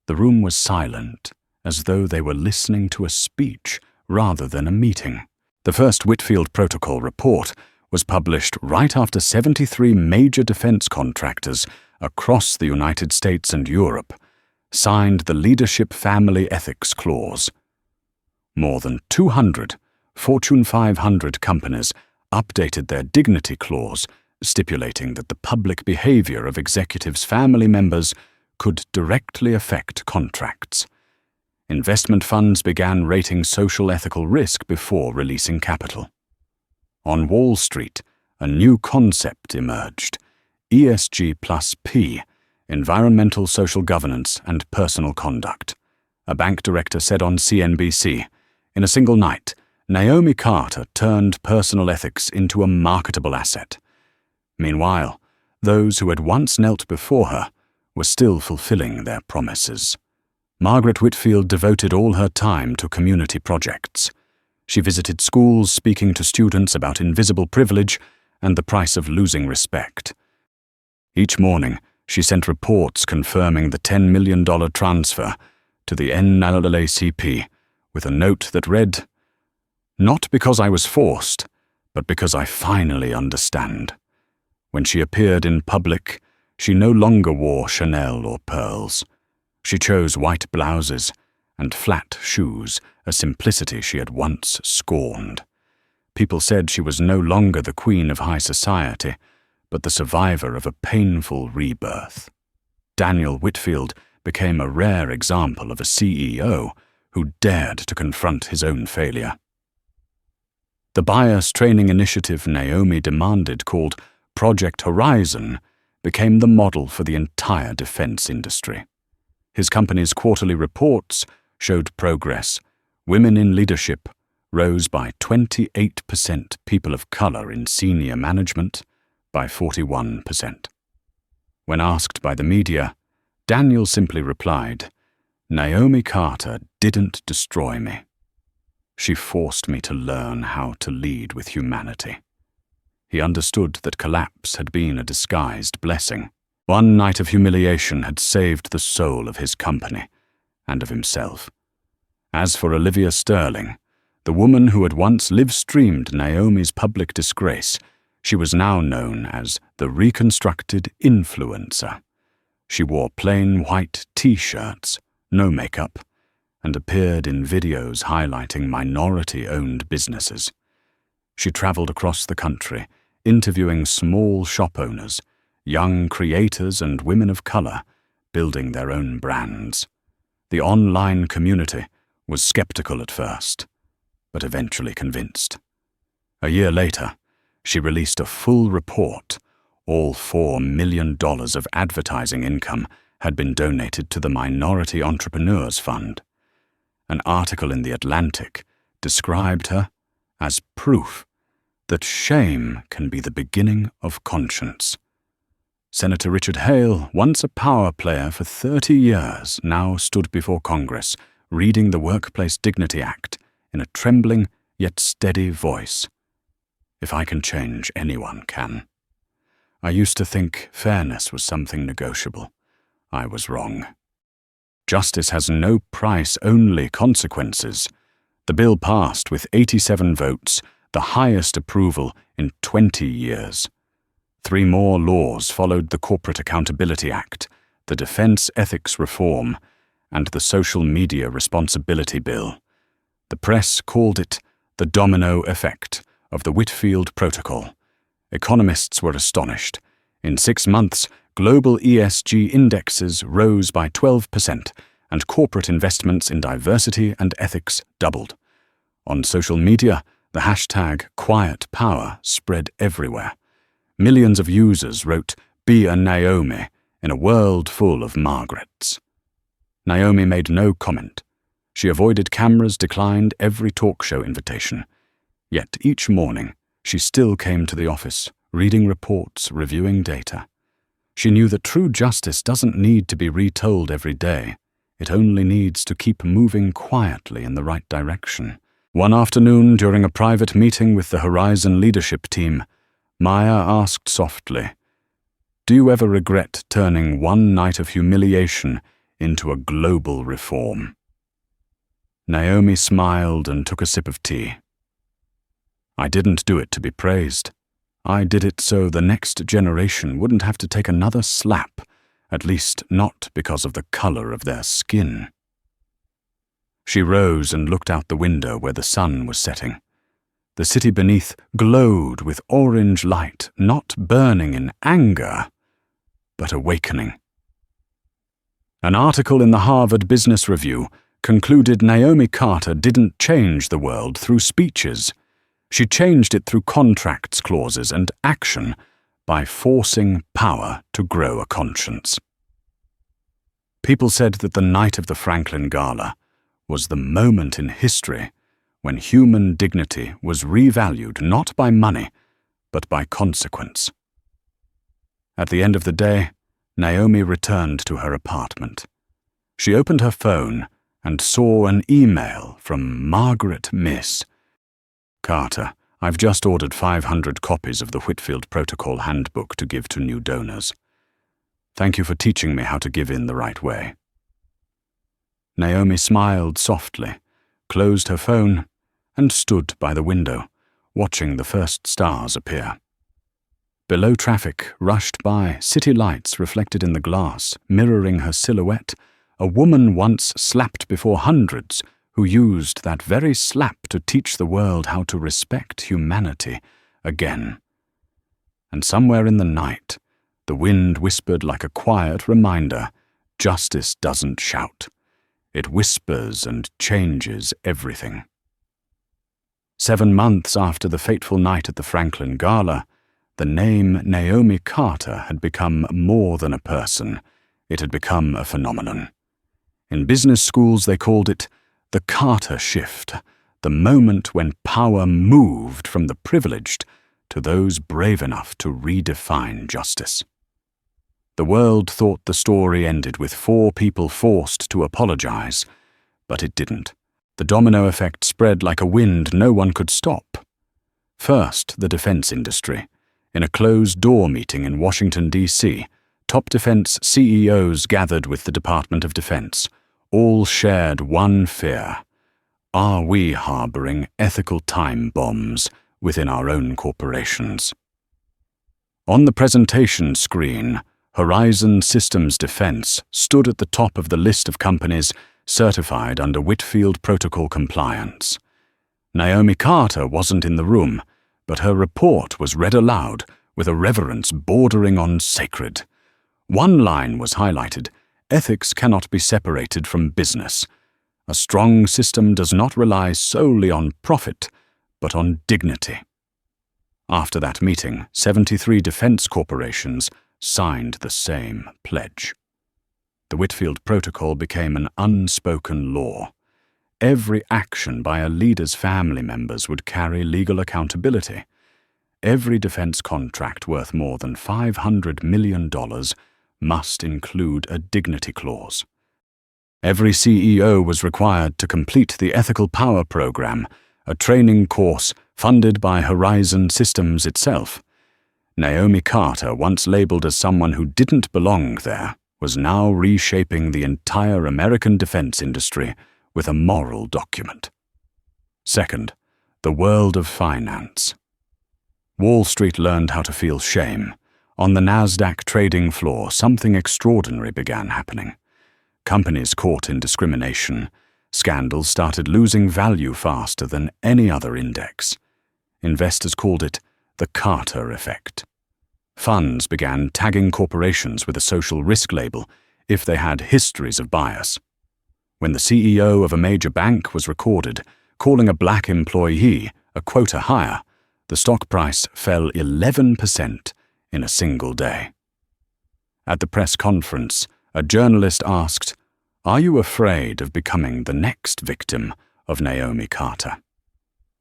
The room was silent, as though they were listening to a speech rather than a meeting. The first Whitfield Protocol report was published right after 73 major defense contractors across the United States and Europe signed the Leadership Family Ethics Clause. More than 200 Fortune 500 companies updated their Dignity Clause, stipulating that the public behavior of executives' family members could directly affect contracts. Investment funds began rating social ethical risk before releasing capital. On Wall Street, a new concept emerged: ESG plus P, environmental social governance and personal conduct. A bank director said on CNBC, "In a single night, Naomi Carter turned personal ethics into a marketable asset." Meanwhile, those who had once knelt before her were still fulfilling their promises. Margaret Whitfield devoted all her time to community projects. She visited schools speaking to students about invisible privilege and the price of losing respect. Each morning, she sent reports confirming the $10 million transfer to the NAACP with a note that read, "Not because I was forced, but because I finally understand." When she appeared in public, she no longer wore Chanel or pearls. She chose white blouses and flat shoes, a simplicity she had once scorned. People said she was no longer the queen of high society, but the survivor of a painful rebirth. Daniel Whitfield became a rare example of a CEO who dared to confront his own failure. The bias training initiative Naomi demanded, called Project Horizon, became the model for the entire defense industry. His company's quarterly reports showed progress. Women in leadership rose by 28%, people of color in senior management by 41%. When asked by the media, Daniel simply replied, "Naomi Carter didn't destroy me. She forced me to learn how to lead with humanity." He understood that collapse had been a disguised blessing. One night of humiliation had saved the soul of his company and of himself. As for Olivia Sterling, the woman who had once live-streamed Naomi's public disgrace, she was now known as the reconstructed influencer. She wore plain white T-shirts, no makeup, and appeared in videos highlighting minority-owned businesses. She traveled across the country, interviewing small shop owners, young creators and women of color, building their own brands. The online community was skeptical at first, but eventually convinced. A year later, she released a full report. All $4 million of advertising income had been donated to the Minority Entrepreneurs Fund. An article in The Atlantic described her as proof that shame can be the beginning of conscience. Senator Richard Hale, once a power player for 30 years, now stood before Congress, reading the Workplace Dignity Act in a trembling yet steady voice. "If I can change, anyone can. I used to think fairness was something negotiable. I was wrong. Justice has no price, only consequences." The bill passed with 87 votes, the highest approval in 20 years. 3 more laws followed: the Corporate Accountability Act, the Defense Ethics Reform, and the Social Media Responsibility Bill. The press called it the domino effect of the Whitfield Protocol. Economists were astonished. In 6 months, global ESG indexes rose by 12%, and corporate investments in diversity and ethics doubled. On social media, the hashtag #QuietPower spread everywhere. Millions of users wrote, "Be a Naomi," in a world full of Margarets. Naomi made no comment. She avoided cameras, declined every talk show invitation. Yet each morning, she still came to the office, reading reports, reviewing data. She knew that true justice doesn't need to be retold every day. It only needs to keep moving quietly in the right direction. One afternoon, during a private meeting with the Horizon leadership team, Maya asked softly, "Do you ever regret turning one night of humiliation into a global reform?" Naomi smiled and took a sip of tea. "I didn't do it to be praised. I did it so the next generation wouldn't have to take another slap, at least not because of the color of their skin." She rose and looked out the window where the sun was setting. The city beneath glowed with orange light, not burning in anger, but awakening. An article in the Harvard Business Review concluded Naomi Carter didn't change the world through speeches. She changed it through contracts clauses and action by forcing power to grow a conscience. People said that the night of the Franklin Gala was the moment in history when human dignity was revalued not by money, but by consequence. At the end of the day, Naomi returned to her apartment. She opened her phone and saw an email from Margaret Miss. "Carter, I've just ordered 500 copies of the Whitfield Protocol Handbook to give to new donors. Thank you for teaching me how to give in the right way." Naomi smiled softly, closed her phone, and stood by the window, watching the first stars appear. Below, traffic rushed by, city lights reflected in the glass, mirroring her silhouette. A woman once slapped before hundreds, who used that very slap to teach the world how to respect humanity again. And somewhere in the night, the wind whispered like a quiet reminder, justice doesn't shout. It whispers and changes everything. 7 months after the fateful night at the Franklin Gala, the name Naomi Carter had become more than a person. It had become a phenomenon. In business schools they called it the Carter shift, the moment when power moved from the privileged to those brave enough to redefine justice. The world thought the story ended with 4 people forced to apologize, but it didn't. The domino effect spread like a wind no one could stop. First, the defense industry. In a closed-door meeting in Washington, D.C., top defense CEOs gathered with the Department of Defense. All shared one fear. Are we harboring ethical time bombs within our own corporations? On the presentation screen, Horizon Systems Defense stood at the top of the list of companies certified under Whitfield Protocol compliance. Naomi Carter wasn't in the room, but her report was read aloud with a reverence bordering on sacred. One line was highlighted: ethics cannot be separated from business. A strong system does not rely solely on profit, but on dignity. After that meeting, 73 defense corporations signed the same pledge. The Whitfield Protocol became an unspoken law. Every action by a leader's family members would carry legal accountability. Every defense contract worth more than $500 million must include a dignity clause. Every CEO was required to complete the Ethical Power Program, a training course funded by Horizon Systems itself. Naomi Carter, once labeled as someone who didn't belong there, was now reshaping the entire American defense industry with a moral document. Second, the world of finance. Wall Street learned how to feel shame. On the NASDAQ trading floor, something extraordinary began happening. Companies caught in discrimination. Scandals started losing value faster than any other index. Investors called it the Carter effect. Funds began tagging corporations with a social risk label if they had histories of bias. When the CEO of a major bank was recorded calling a black employee a quota hire, the stock price fell 11% in a single day. At the press conference, a journalist asked, "Are you afraid of becoming the next victim of Naomi Carter?"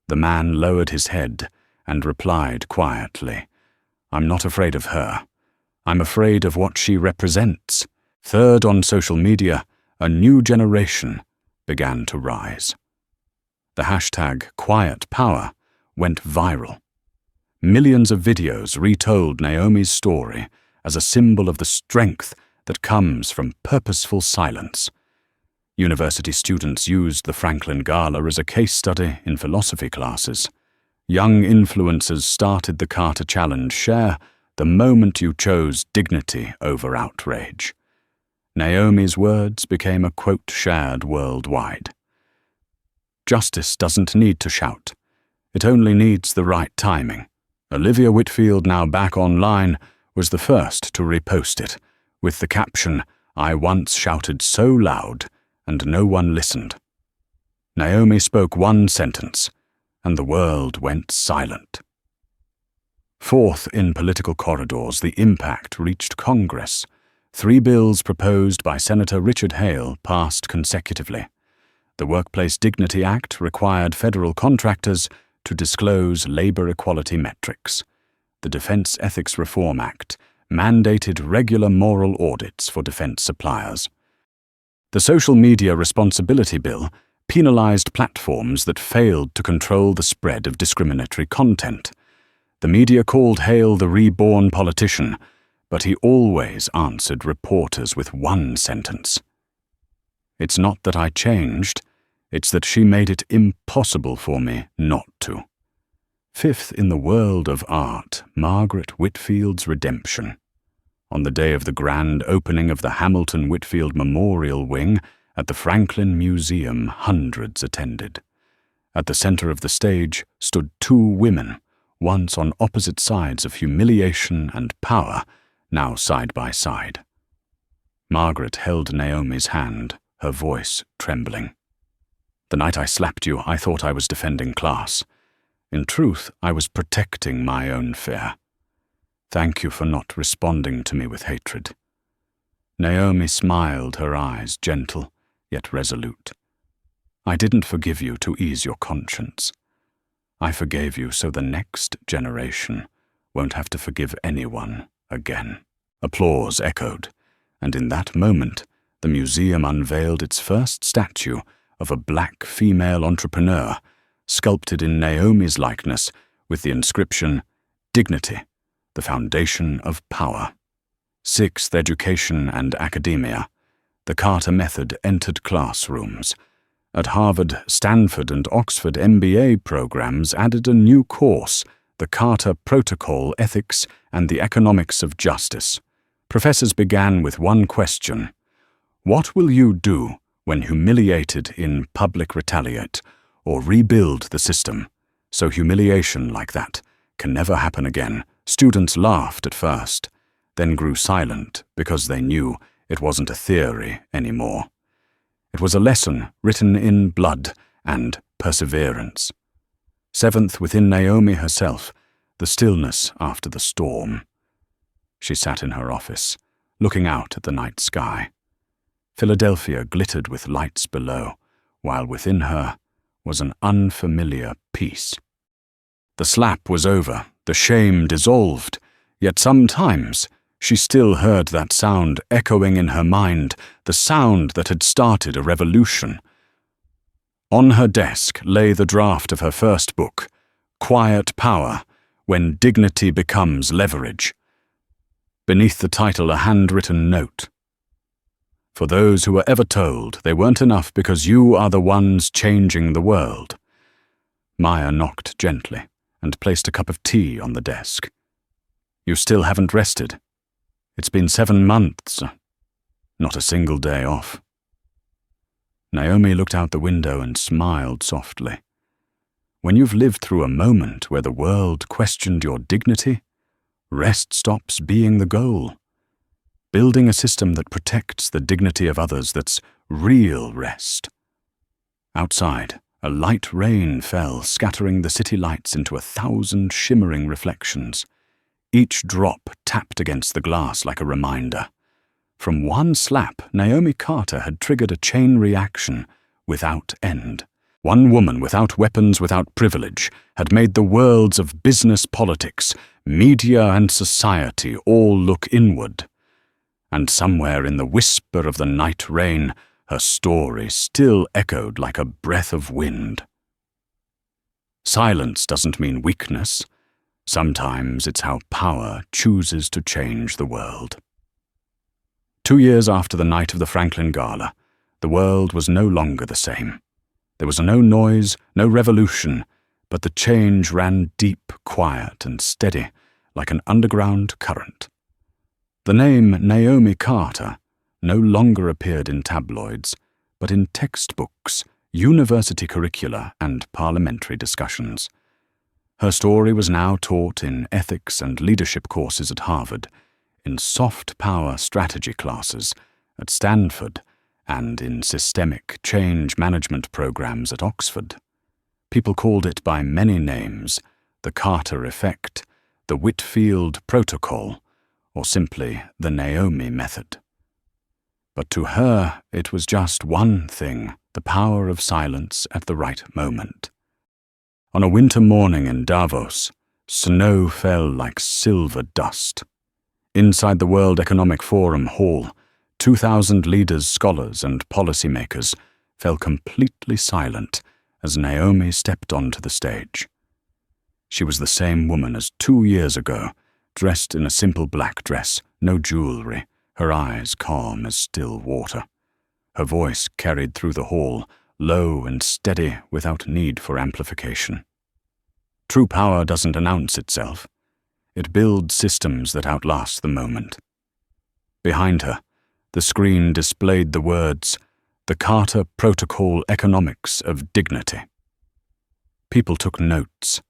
The man lowered his head and replied quietly, "I'm not afraid of her. I'm afraid of what she represents." Third, on social media, a new generation began to rise. The hashtag #QuietPower went viral. Millions of videos retold Naomi's story as a symbol of the strength that comes from purposeful silence. University students used the Franklin Gala as a case study in philosophy classes. Young influencers started the Carter Challenge: share the moment you chose dignity over outrage. Naomi's words became a quote shared worldwide. Justice doesn't need to shout. It only needs the right timing. Olivia Whitfield, now back online, was the first to repost it, with the caption, "I once shouted so loud, and no one listened." Naomi spoke one sentence, and the world went silent. Fourth, in political corridors, the impact reached Congress. 3 bills proposed by Senator Richard Hale passed consecutively. The Workplace Dignity Act required federal contractors to disclose labor equality metrics. The Defense Ethics Reform Act mandated regular moral audits for defense suppliers. The Social Media Responsibility Bill penalized platforms that failed to control the spread of discriminatory content. The media called Hale the reborn politician, but he always answered reporters with one sentence: "It's not that I changed, it's that she made it impossible for me not to." Fifth, in the world of art, Margaret Whitfield's redemption. On the day of the grand opening of the Hamilton Whitfield Memorial Wing at the Franklin Museum, hundreds attended. At the center of the stage stood 2 women, once on opposite sides of humiliation and power, now side by side. Margaret held Naomi's hand, her voice trembling. "The night I slapped you, I thought I was defending class. In truth, I was protecting my own fear. Thank you for not responding to me with hatred." Naomi smiled, her eyes gentle, yet resolute. "I didn't forgive you to ease your conscience. I forgave you so the next generation won't have to forgive anyone again." Applause echoed, and in that moment, the museum unveiled its first statue of a black female entrepreneur, sculpted in Naomi's likeness with the inscription, "Dignity, the foundation of power." Sixth, education and academia. The Carter method entered classrooms. At Harvard, Stanford, and Oxford MBA programs added a new course, the Carter Protocol, Ethics, and the Economics of Justice. Professors began with one question: what will you do when humiliated in public retaliate, or rebuild the system so humiliation like that can never happen again? Students laughed at first, then grew silent because they knew it wasn't a theory anymore. It was a lesson written in blood and perseverance. Seventh, within Naomi herself, the stillness after the storm. She sat in her office, looking out at the night sky. Philadelphia glittered with lights below, while within her was an unfamiliar peace. The slap was over, the shame dissolved, yet sometimes she still heard that sound echoing in her mind, the sound that had started a revolution. On her desk lay the draft of her first book, Quiet Power, When Dignity Becomes Leverage. Beneath the title, a handwritten note. "For those who were ever told they weren't enough because you are the ones changing the world." Maya knocked gently and placed a cup of tea on the desk. "You still haven't rested. It's been 7 months. Not a single day off." Naomi looked out the window and smiled softly. When you've lived through a moment where the world questioned your dignity, rest stops being the goal. Building a system that protects the dignity of others, that's real rest. Outside, a light rain fell, scattering the city lights into 1,000 shimmering reflections. Each drop tapped against the glass like a reminder. From one slap, Naomi Carter had triggered a chain reaction without end. One woman without weapons, without privilege, had made the worlds of business, politics, media, and society all look inward. And somewhere in the whisper of the night rain, her story still echoed like a breath of wind. Silence doesn't mean weakness. Sometimes it's how power chooses to change the world. 2 years after the night of the Franklin Gala, the world was no longer the same. There was no noise, no revolution, but the change ran deep, quiet, and steady, like an underground current. The name Naomi Carter no longer appeared in tabloids, but in textbooks, university curricula, and parliamentary discussions. Her story was now taught in ethics and leadership courses at Harvard, in soft power strategy classes at Stanford, and in systemic change management programs at Oxford. People called it by many names: the Carter Effect, the Whitfield Protocol, or simply the Naomi Method. But to her, it was just one thing: the power of silence at the right moment. On a winter morning in Davos, snow fell like silver dust. Inside the World Economic Forum hall, 2,000 leaders, scholars, and policymakers fell completely silent as Naomi stepped onto the stage. She was the same woman as 2 years ago, dressed in a simple black dress, no jewelry, her eyes calm as still water. Her voice carried through the hall, low and steady without need for amplification. True power doesn't announce itself. It builds systems that outlast the moment. Behind her, the screen displayed the words, "The Carter Protocol Economics of Dignity." People took notes.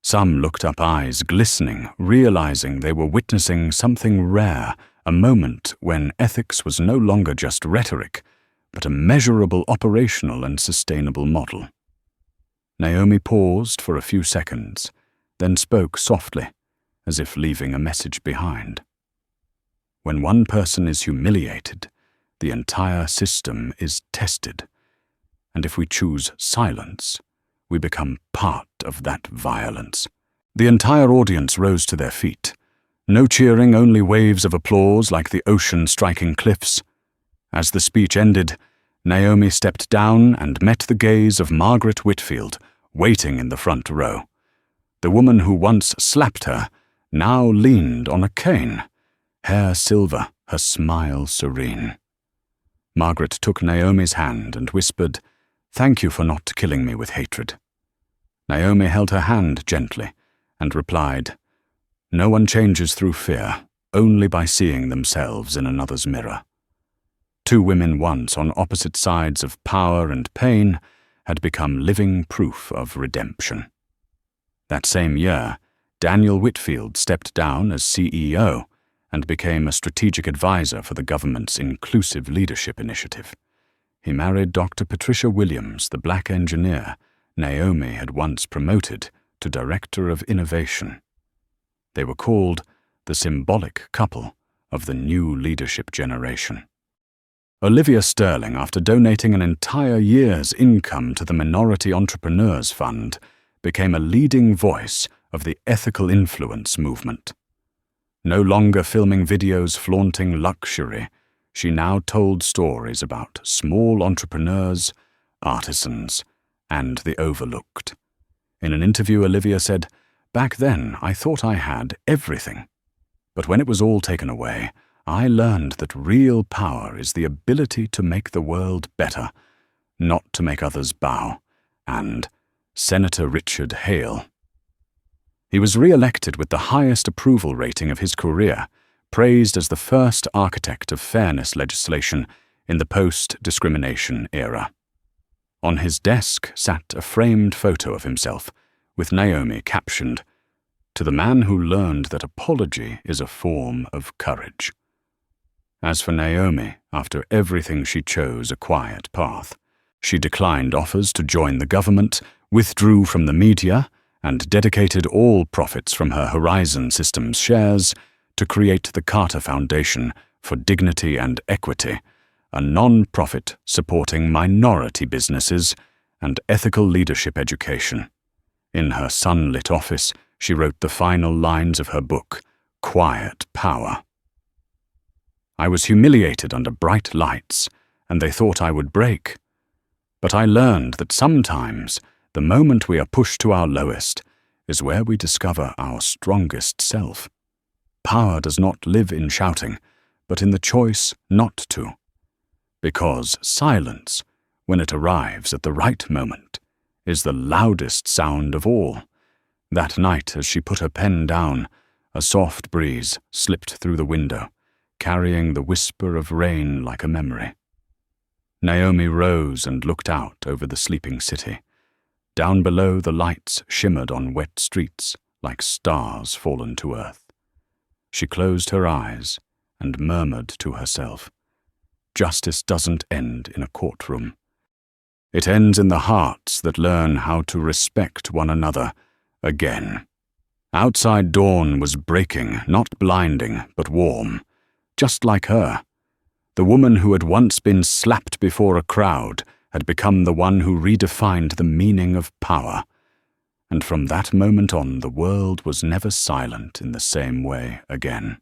Some looked up, eyes glistening, realizing they were witnessing something rare, a moment when ethics was no longer just rhetoric, but a measurable operational and sustainable model. Naomi paused for a few seconds, then spoke softly, as if leaving a message behind. When one person is humiliated, the entire system is tested, and if we choose silence, we become part of that violence. The entire audience rose to their feet. No cheering, only waves of applause like the ocean striking cliffs. As the speech ended, Naomi stepped down and met the gaze of Margaret Whitfield, waiting in the front row. The woman who once slapped her now leaned on a cane, hair silver, her smile serene. Margaret took Naomi's hand and whispered, "Thank you for not killing me with hatred." Naomi held her hand gently and replied, "No one changes through fear, only by seeing themselves in another's mirror." Two women once on opposite sides of power and pain had become living proof of redemption. That same year, Daniel Whitfield stepped down as CEO and became a strategic advisor for the government's Inclusive Leadership Initiative. He married Dr. Patricia Williams, the black engineer Naomi had once promoted to Director of Innovation. They were called the symbolic couple of the new leadership generation. Olivia Sterling, after donating an entire year's income to the Minority Entrepreneurs Fund, became a leading voice of the ethical influence movement. No longer filming videos flaunting luxury, she now told stories about small entrepreneurs, artisans, and the overlooked. In an interview, Olivia said, "Back then, I thought I had everything. But when it was all taken away, I learned that real power is the ability to make the world better, not to make others bow." And Senator Richard Hale. He was re-elected with the highest approval rating of his career, praised as the first architect of fairness legislation in the post-discrimination era. On his desk sat a framed photo of himself, with Naomi captioned, "To the man who learned that apology is a form of courage." As for Naomi, after everything she chose a quiet path. She declined offers to join the government, withdrew from the media, and dedicated all profits from her Horizon Systems shares to create the Carter Foundation for Dignity and Equity, a non-profit supporting minority businesses and ethical leadership education. In her sunlit office, she wrote the final lines of her book, Quiet Power. "I was humiliated under bright lights, and they thought I would break. But I learned that sometimes the moment we are pushed to our lowest is where we discover our strongest self. Power does not live in shouting, but in the choice not to. Because silence, when it arrives at the right moment, is the loudest sound of all." That night, as she put her pen down, a soft breeze slipped through the window, carrying the whisper of rain like a memory. Naomi rose and looked out over the sleeping city. Down below, the lights shimmered on wet streets like stars fallen to earth. She closed her eyes and murmured to herself, "Justice doesn't end in a courtroom. It ends in the hearts that learn how to respect one another again." Outside dawn was breaking, not blinding, but warm, just like her. The woman who had once been slapped before a crowd had become the one who redefined the meaning of power. And from that moment on, the world was never silent in the same way again.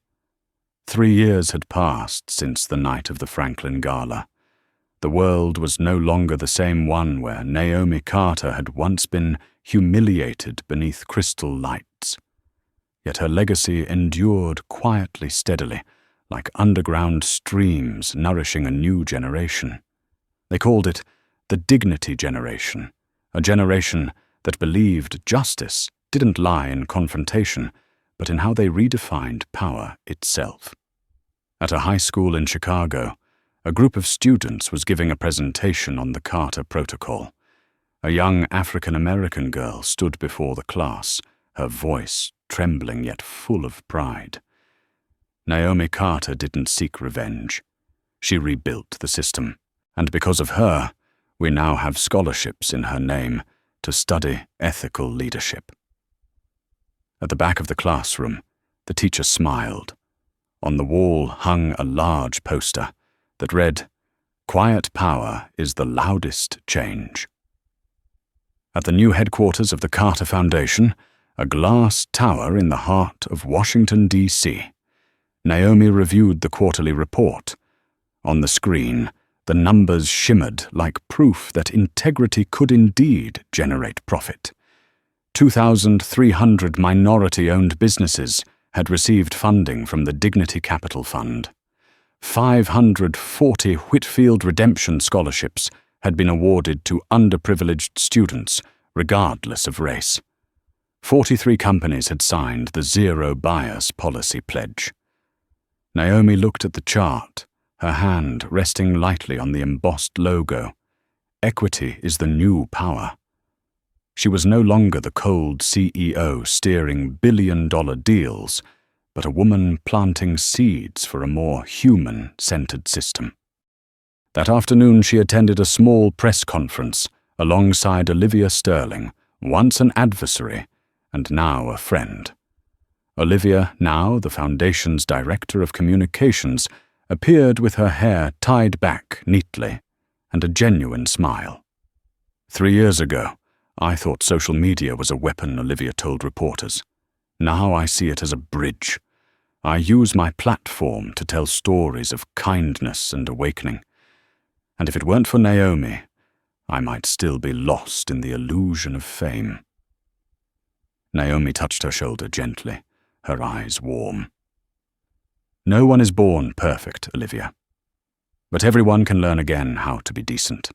3 years had passed since the night of the Franklin Gala. The world was no longer the same one where Naomi Carter had once been humiliated beneath crystal lights. Yet her legacy endured quietly, steadily, like underground streams nourishing a new generation. They called it the Dignity Generation, a generation that believed justice didn't lie in confrontation, but in how they redefined power itself. At a high school in Chicago, a group of students was giving a presentation on the Carter Protocol. A young African-American girl stood before the class, her voice trembling yet full of pride. Naomi Carter didn't seek revenge. She rebuilt the system, And because of her, we now have scholarships in her name to study ethical leadership. At the back of the classroom, the teacher smiled. On the wall hung a large poster that read, "Quiet power is the loudest change." At the new headquarters of the Carter Foundation, a glass tower in the heart of Washington, D.C., Naomi reviewed the quarterly report. On the screen, the numbers shimmered like proof that integrity could indeed generate profit. 2,300 minority-owned businesses had received funding from the Dignity Capital Fund. 540 Whitfield Redemption Scholarships had been awarded to underprivileged students, regardless of race. 43 companies had signed the Zero Bias Policy Pledge. Naomi looked at the chart, her hand resting lightly on the embossed logo. Equity is the new power. She was no longer the cold CEO steering billion-dollar deals, but a woman planting seeds for a more human-centered system. That afternoon she attended a small press conference alongside Olivia Sterling, once an adversary and now a friend. Olivia, now the Foundation's Director of Communications, appeared with her hair tied back neatly and a genuine smile. 3 years ago, I thought social media was a weapon, Olivia told reporters. Now I see it as a bridge. I use my platform to tell stories of kindness and awakening. And if it weren't for Naomi, I might still be lost in the illusion of fame. Naomi touched her shoulder gently, her eyes warm. No one is born perfect, Olivia. But everyone can learn again how to be decent.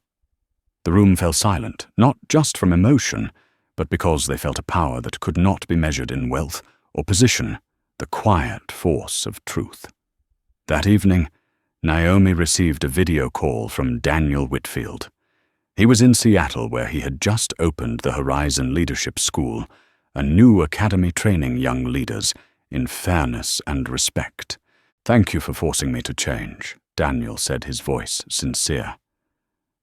The room fell silent, not just from emotion, but because they felt a power that could not be measured in wealth or position, the quiet force of truth. That evening, Naomi received a video call from Daniel Whitfield. He was in Seattle, where he had just opened the Horizon Leadership School, a new academy training young leaders in fairness and respect. "Thank you for forcing me to change," Daniel said, his voice sincere.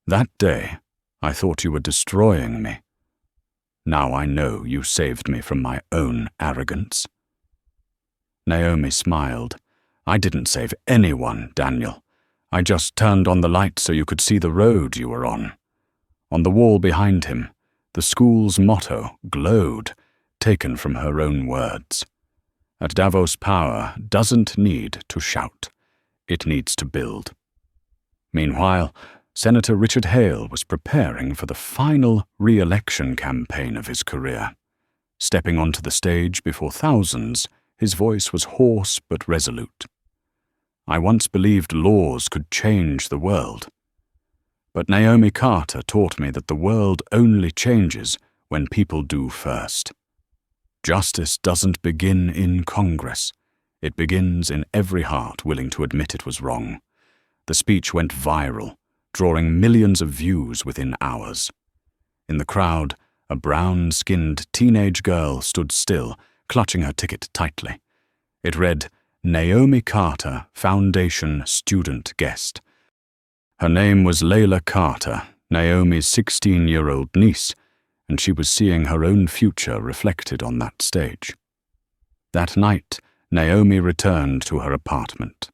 "That day, I thought you were destroying me. Now I know you saved me from my own arrogance." Naomi smiled. "I didn't save anyone, Daniel. I just turned on the light so you could see the road you were on." On the wall behind him, the school's motto glowed, taken from her own words. At Davos, power doesn't need to shout. It needs to build. Meanwhile, Senator Richard Hale was preparing for the final re-election campaign of his career. Stepping onto the stage before thousands, his voice was hoarse but resolute. "I once believed laws could change the world. But Naomi Carter taught me that the world only changes when people do first. Justice doesn't begin in Congress. It begins in every heart willing to admit it was wrong." The speech went viral, drawing millions of views within hours. In the crowd, a brown-skinned teenage girl stood still, clutching her ticket tightly. It read, "Naomi Carter, Foundation Student Guest." Her name was Layla Carter, Naomi's 16-year-old niece, and she was seeing her own future reflected on that stage. That night, Naomi returned to her apartment.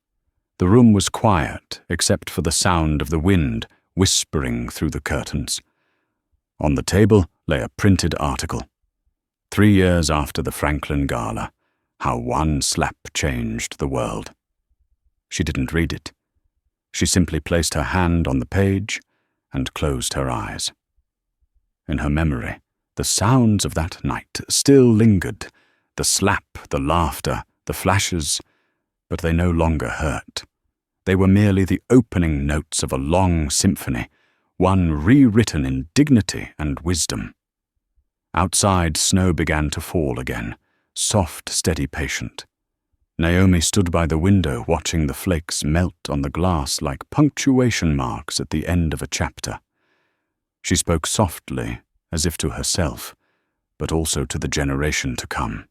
The room was quiet, except for the sound of the wind whispering through the curtains. On the table lay a printed article. 3 years after the Franklin Gala, how one slap changed the world. She didn't read it. She simply placed her hand on the page and closed her eyes. In her memory, the sounds of that night still lingered, the slap, the laughter, the flashes, but they no longer hurt. They were merely the opening notes of a long symphony, one rewritten in dignity and wisdom. Outside, snow began to fall again, soft, steady, patient. Naomi stood by the window watching the flakes melt on the glass like punctuation marks at the end of a chapter. She spoke softly, as if to herself, but also to the generation to come.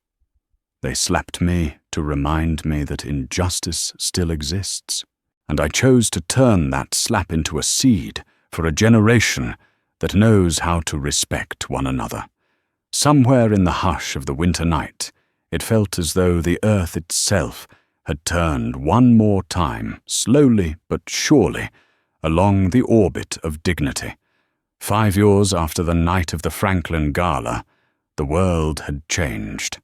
"They slapped me to remind me that injustice still exists. And I chose to turn that slap into a seed for a generation that knows how to respect one another. Somewhere in the hush of the winter night, it felt as though the earth itself had turned one more time, slowly but surely, along the orbit of dignity. 5 years after the night of the Franklin Gala, the world had changed.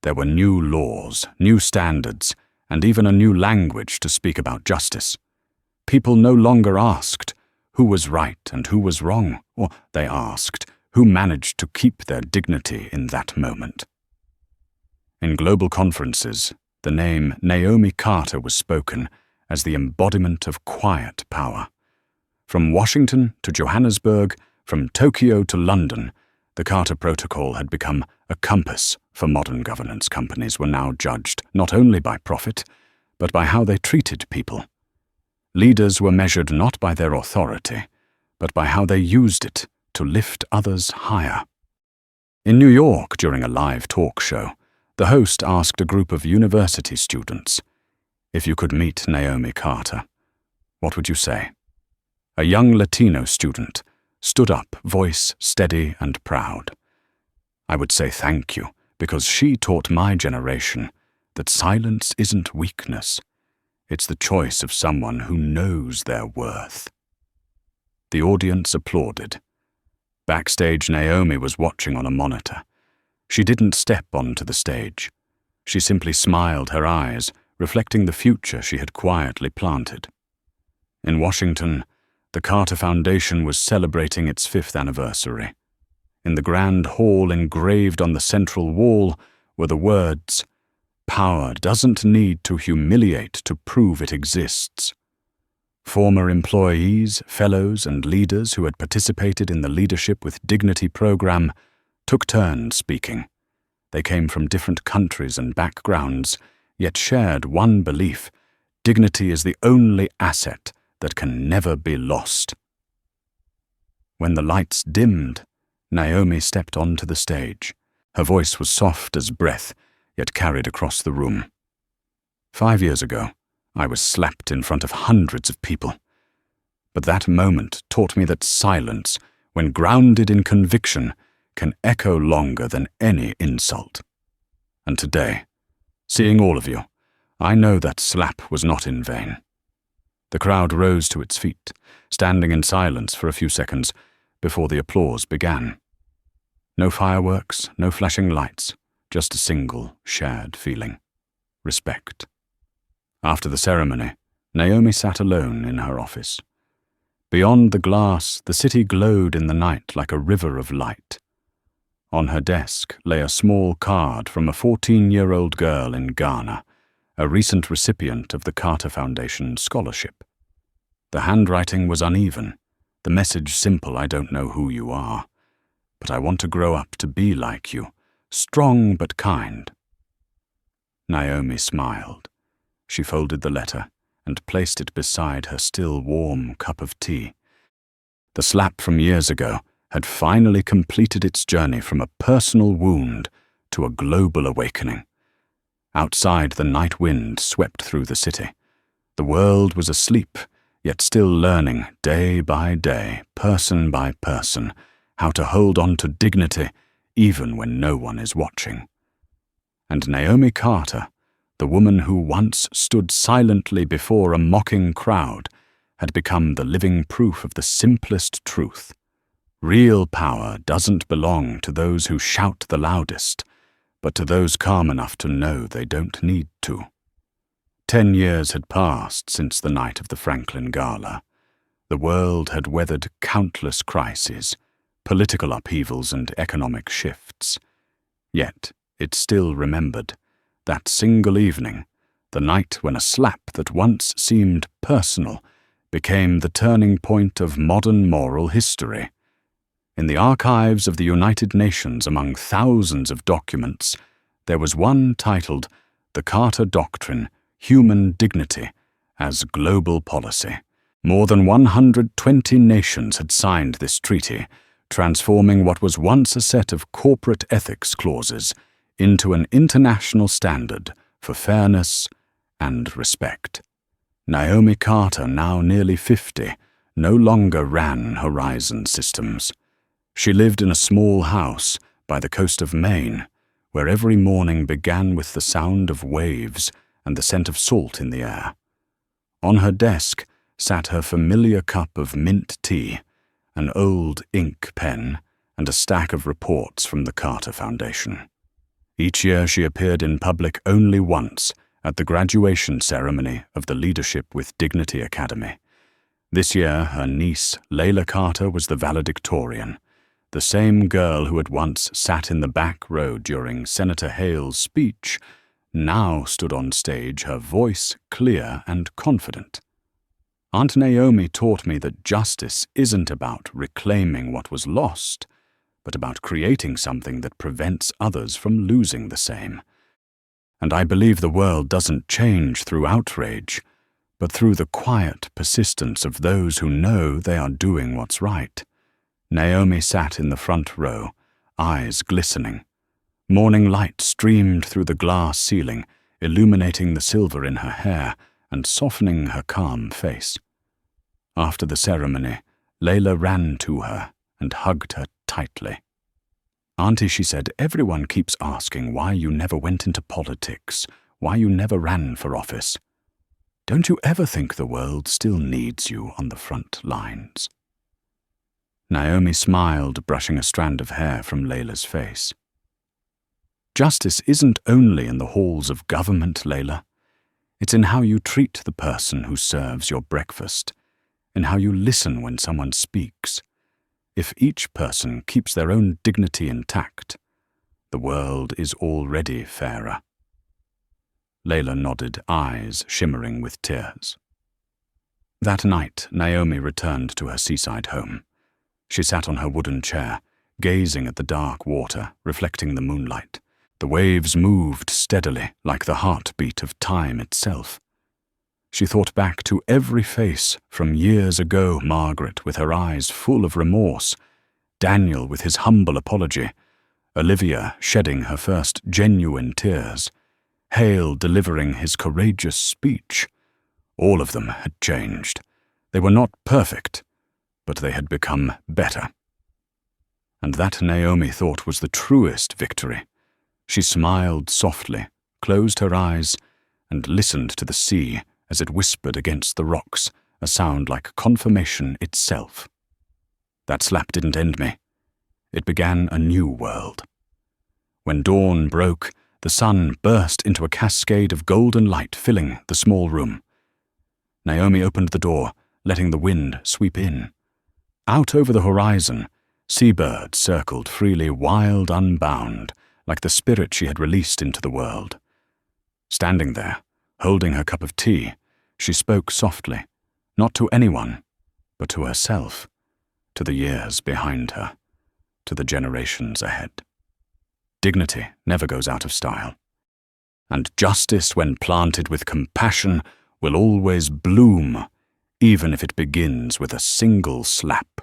There were new laws, new standards, and even a new language to speak about justice. People no longer asked who was right and who was wrong, or they asked who managed to keep their dignity in that moment. In global conferences, the name Naomi Carter was spoken as the embodiment of quiet power. From Washington to Johannesburg, from Tokyo to London, the Carter Protocol had become a compass for modern governance. Companies were now judged not only by profit, but by how they treated people. Leaders were measured not by their authority, but by how they used it to lift others higher. In New York, during a live talk show, the host asked a group of university students, "If you could meet Naomi Carter, what would you say?" A young Latino student stood up, voice steady and proud. "I would say thank you, because she taught my generation that silence isn't weakness. It's the choice of someone who knows their worth." The audience applauded. Backstage, Naomi was watching on a monitor. She didn't step onto the stage. She simply smiled her eyes, reflecting the future she had quietly planted. In Washington, the Carter Foundation was celebrating its 5th anniversary. In the grand hall engraved on the central wall were the words, "Power doesn't need to humiliate to prove it exists." Former employees, fellows, and leaders who had participated in the Leadership with Dignity program took turns speaking. They came from different countries and backgrounds, yet shared one belief: dignity is the only asset that can never be lost. When the lights dimmed, Naomi stepped onto the stage. Her voice was soft as breath, yet carried across the room. 5 years ago, I was slapped in front of hundreds of people. But that moment taught me that silence, when grounded in conviction, can echo longer than any insult. And today, seeing all of you, I know that slap was not in vain. The crowd rose to its feet, standing in silence for a few seconds before the applause began. No fireworks, no flashing lights, just a single shared feeling: respect. After the ceremony, Naomi sat alone in her office. Beyond the glass, the city glowed in the night like a river of light. On her desk lay a small card from a 14-year-old girl in Ghana, a recent recipient of the Carter Foundation scholarship. The handwriting was uneven, the message simple: "I don't know who you are, but I want to grow up to be like you, strong but kind." Naomi smiled. She folded the letter and placed it beside her still warm cup of tea. The slap from years ago had finally completed its journey from a personal wound to a global awakening. Outside, the night wind swept through the city. The world was asleep, yet still learning, day by day, person by person, how to hold on to dignity even when no one is watching. And Naomi Carter, the woman who once stood silently before a mocking crowd, had become the living proof of the simplest truth. Real power doesn't belong to those who shout the loudest, but to those calm enough to know they don't need to. 10 years had passed since the night of the Franklin Gala. The world had weathered countless crises, political upheavals and economic shifts. Yet it still remembered that single evening, the night when a slap that once seemed personal became the turning point of modern moral history. In the archives of the United Nations, among thousands of documents, there was one titled "The Carter Doctrine, Human Dignity as Global Policy." More than 120 nations had signed this treaty, transforming what was once a set of corporate ethics clauses into an international standard for fairness and respect. Naomi Carter, now nearly 50, no longer ran Horizon Systems. She lived in a small house by the coast of Maine, where every morning began with the sound of waves and the scent of salt in the air. On her desk sat her familiar cup of mint tea, an old ink pen, and a stack of reports from the Carter Foundation. Each year she appeared in public only once, at the graduation ceremony of the Leadership with Dignity Academy. This year, her niece, Layla Carter, was the valedictorian, the same girl who had once sat in the back row during Senator Hale's speech, now stood on stage, her voice clear and confident. Aunt Naomi taught me that justice isn't about reclaiming what was lost, but about creating something that prevents others from losing the same. And I believe the world doesn't change through outrage, but through the quiet persistence of those who know they are doing what's right. Naomi sat in the front row, eyes glistening. Morning light streamed through the glass ceiling, illuminating the silver in her hair and softening her calm face. After the ceremony, Layla ran to her and hugged her tightly. "Auntie," she said, "everyone keeps asking why you never went into politics, why you never ran for office. Don't you ever think the world still needs you on the front lines?" Naomi smiled, brushing a strand of hair from Layla's face. "Justice isn't only in the halls of government, Layla. It's in how you treat the person who serves your breakfast, in how you listen when someone speaks. If each person keeps their own dignity intact, the world is already fairer." Layla nodded, eyes shimmering with tears. That night, Naomi returned to her seaside home. She sat on her wooden chair, gazing at the dark water, reflecting the moonlight. The waves moved steadily, like the heartbeat of time itself. She thought back to every face from years ago: Margaret with her eyes full of remorse, Daniel with his humble apology, Olivia shedding her first genuine tears, Hale delivering his courageous speech. All of them had changed. They were not perfect, but they had become better. And that, Naomi thought, was the truest victory. She smiled softly, closed her eyes, and listened to the sea as it whispered against the rocks, a sound like confirmation itself. That slap didn't end me. It began a new world. When dawn broke, the sun burst into a cascade of golden light filling the small room. Naomi opened the door, letting the wind sweep in. Out over the horizon, seabirds circled freely, wild, unbound, like the spirit she had released into the world. Standing there, holding her cup of tea, she spoke softly, not to anyone, but to herself, to the years behind her, to the generations ahead. Dignity never goes out of style, and justice, when planted with compassion, will always bloom, even if it begins with a single slap.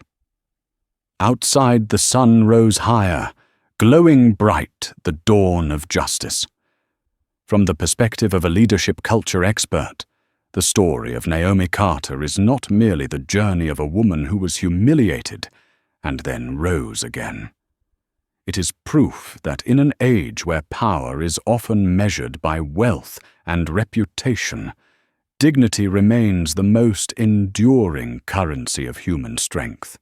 Outside, the sun rose higher, glowing bright, the dawn of justice. From the perspective of a leadership culture expert, the story of Naomi Carter is not merely the journey of a woman who was humiliated and then rose again. It is proof that in an age where power is often measured by wealth and reputation, dignity remains the most enduring currency of human strength.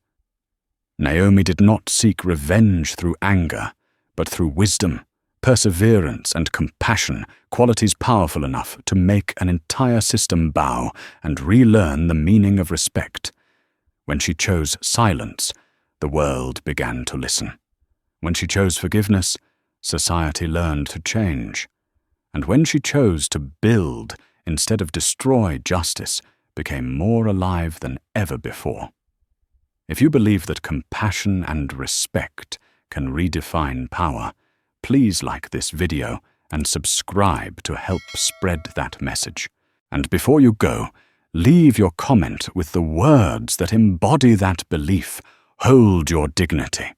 Naomi did not seek revenge through anger, but through wisdom, perseverance, and compassion, qualities powerful enough to make an entire system bow and relearn the meaning of respect. When she chose silence, the world began to listen. When she chose forgiveness, society learned to change. And when she chose to build instead of destroy, justice became more alive than ever before. If you believe that compassion and respect can redefine power, please like this video and subscribe to help spread that message. And before you go, leave your comment with the words that embody that belief. Hold your dignity.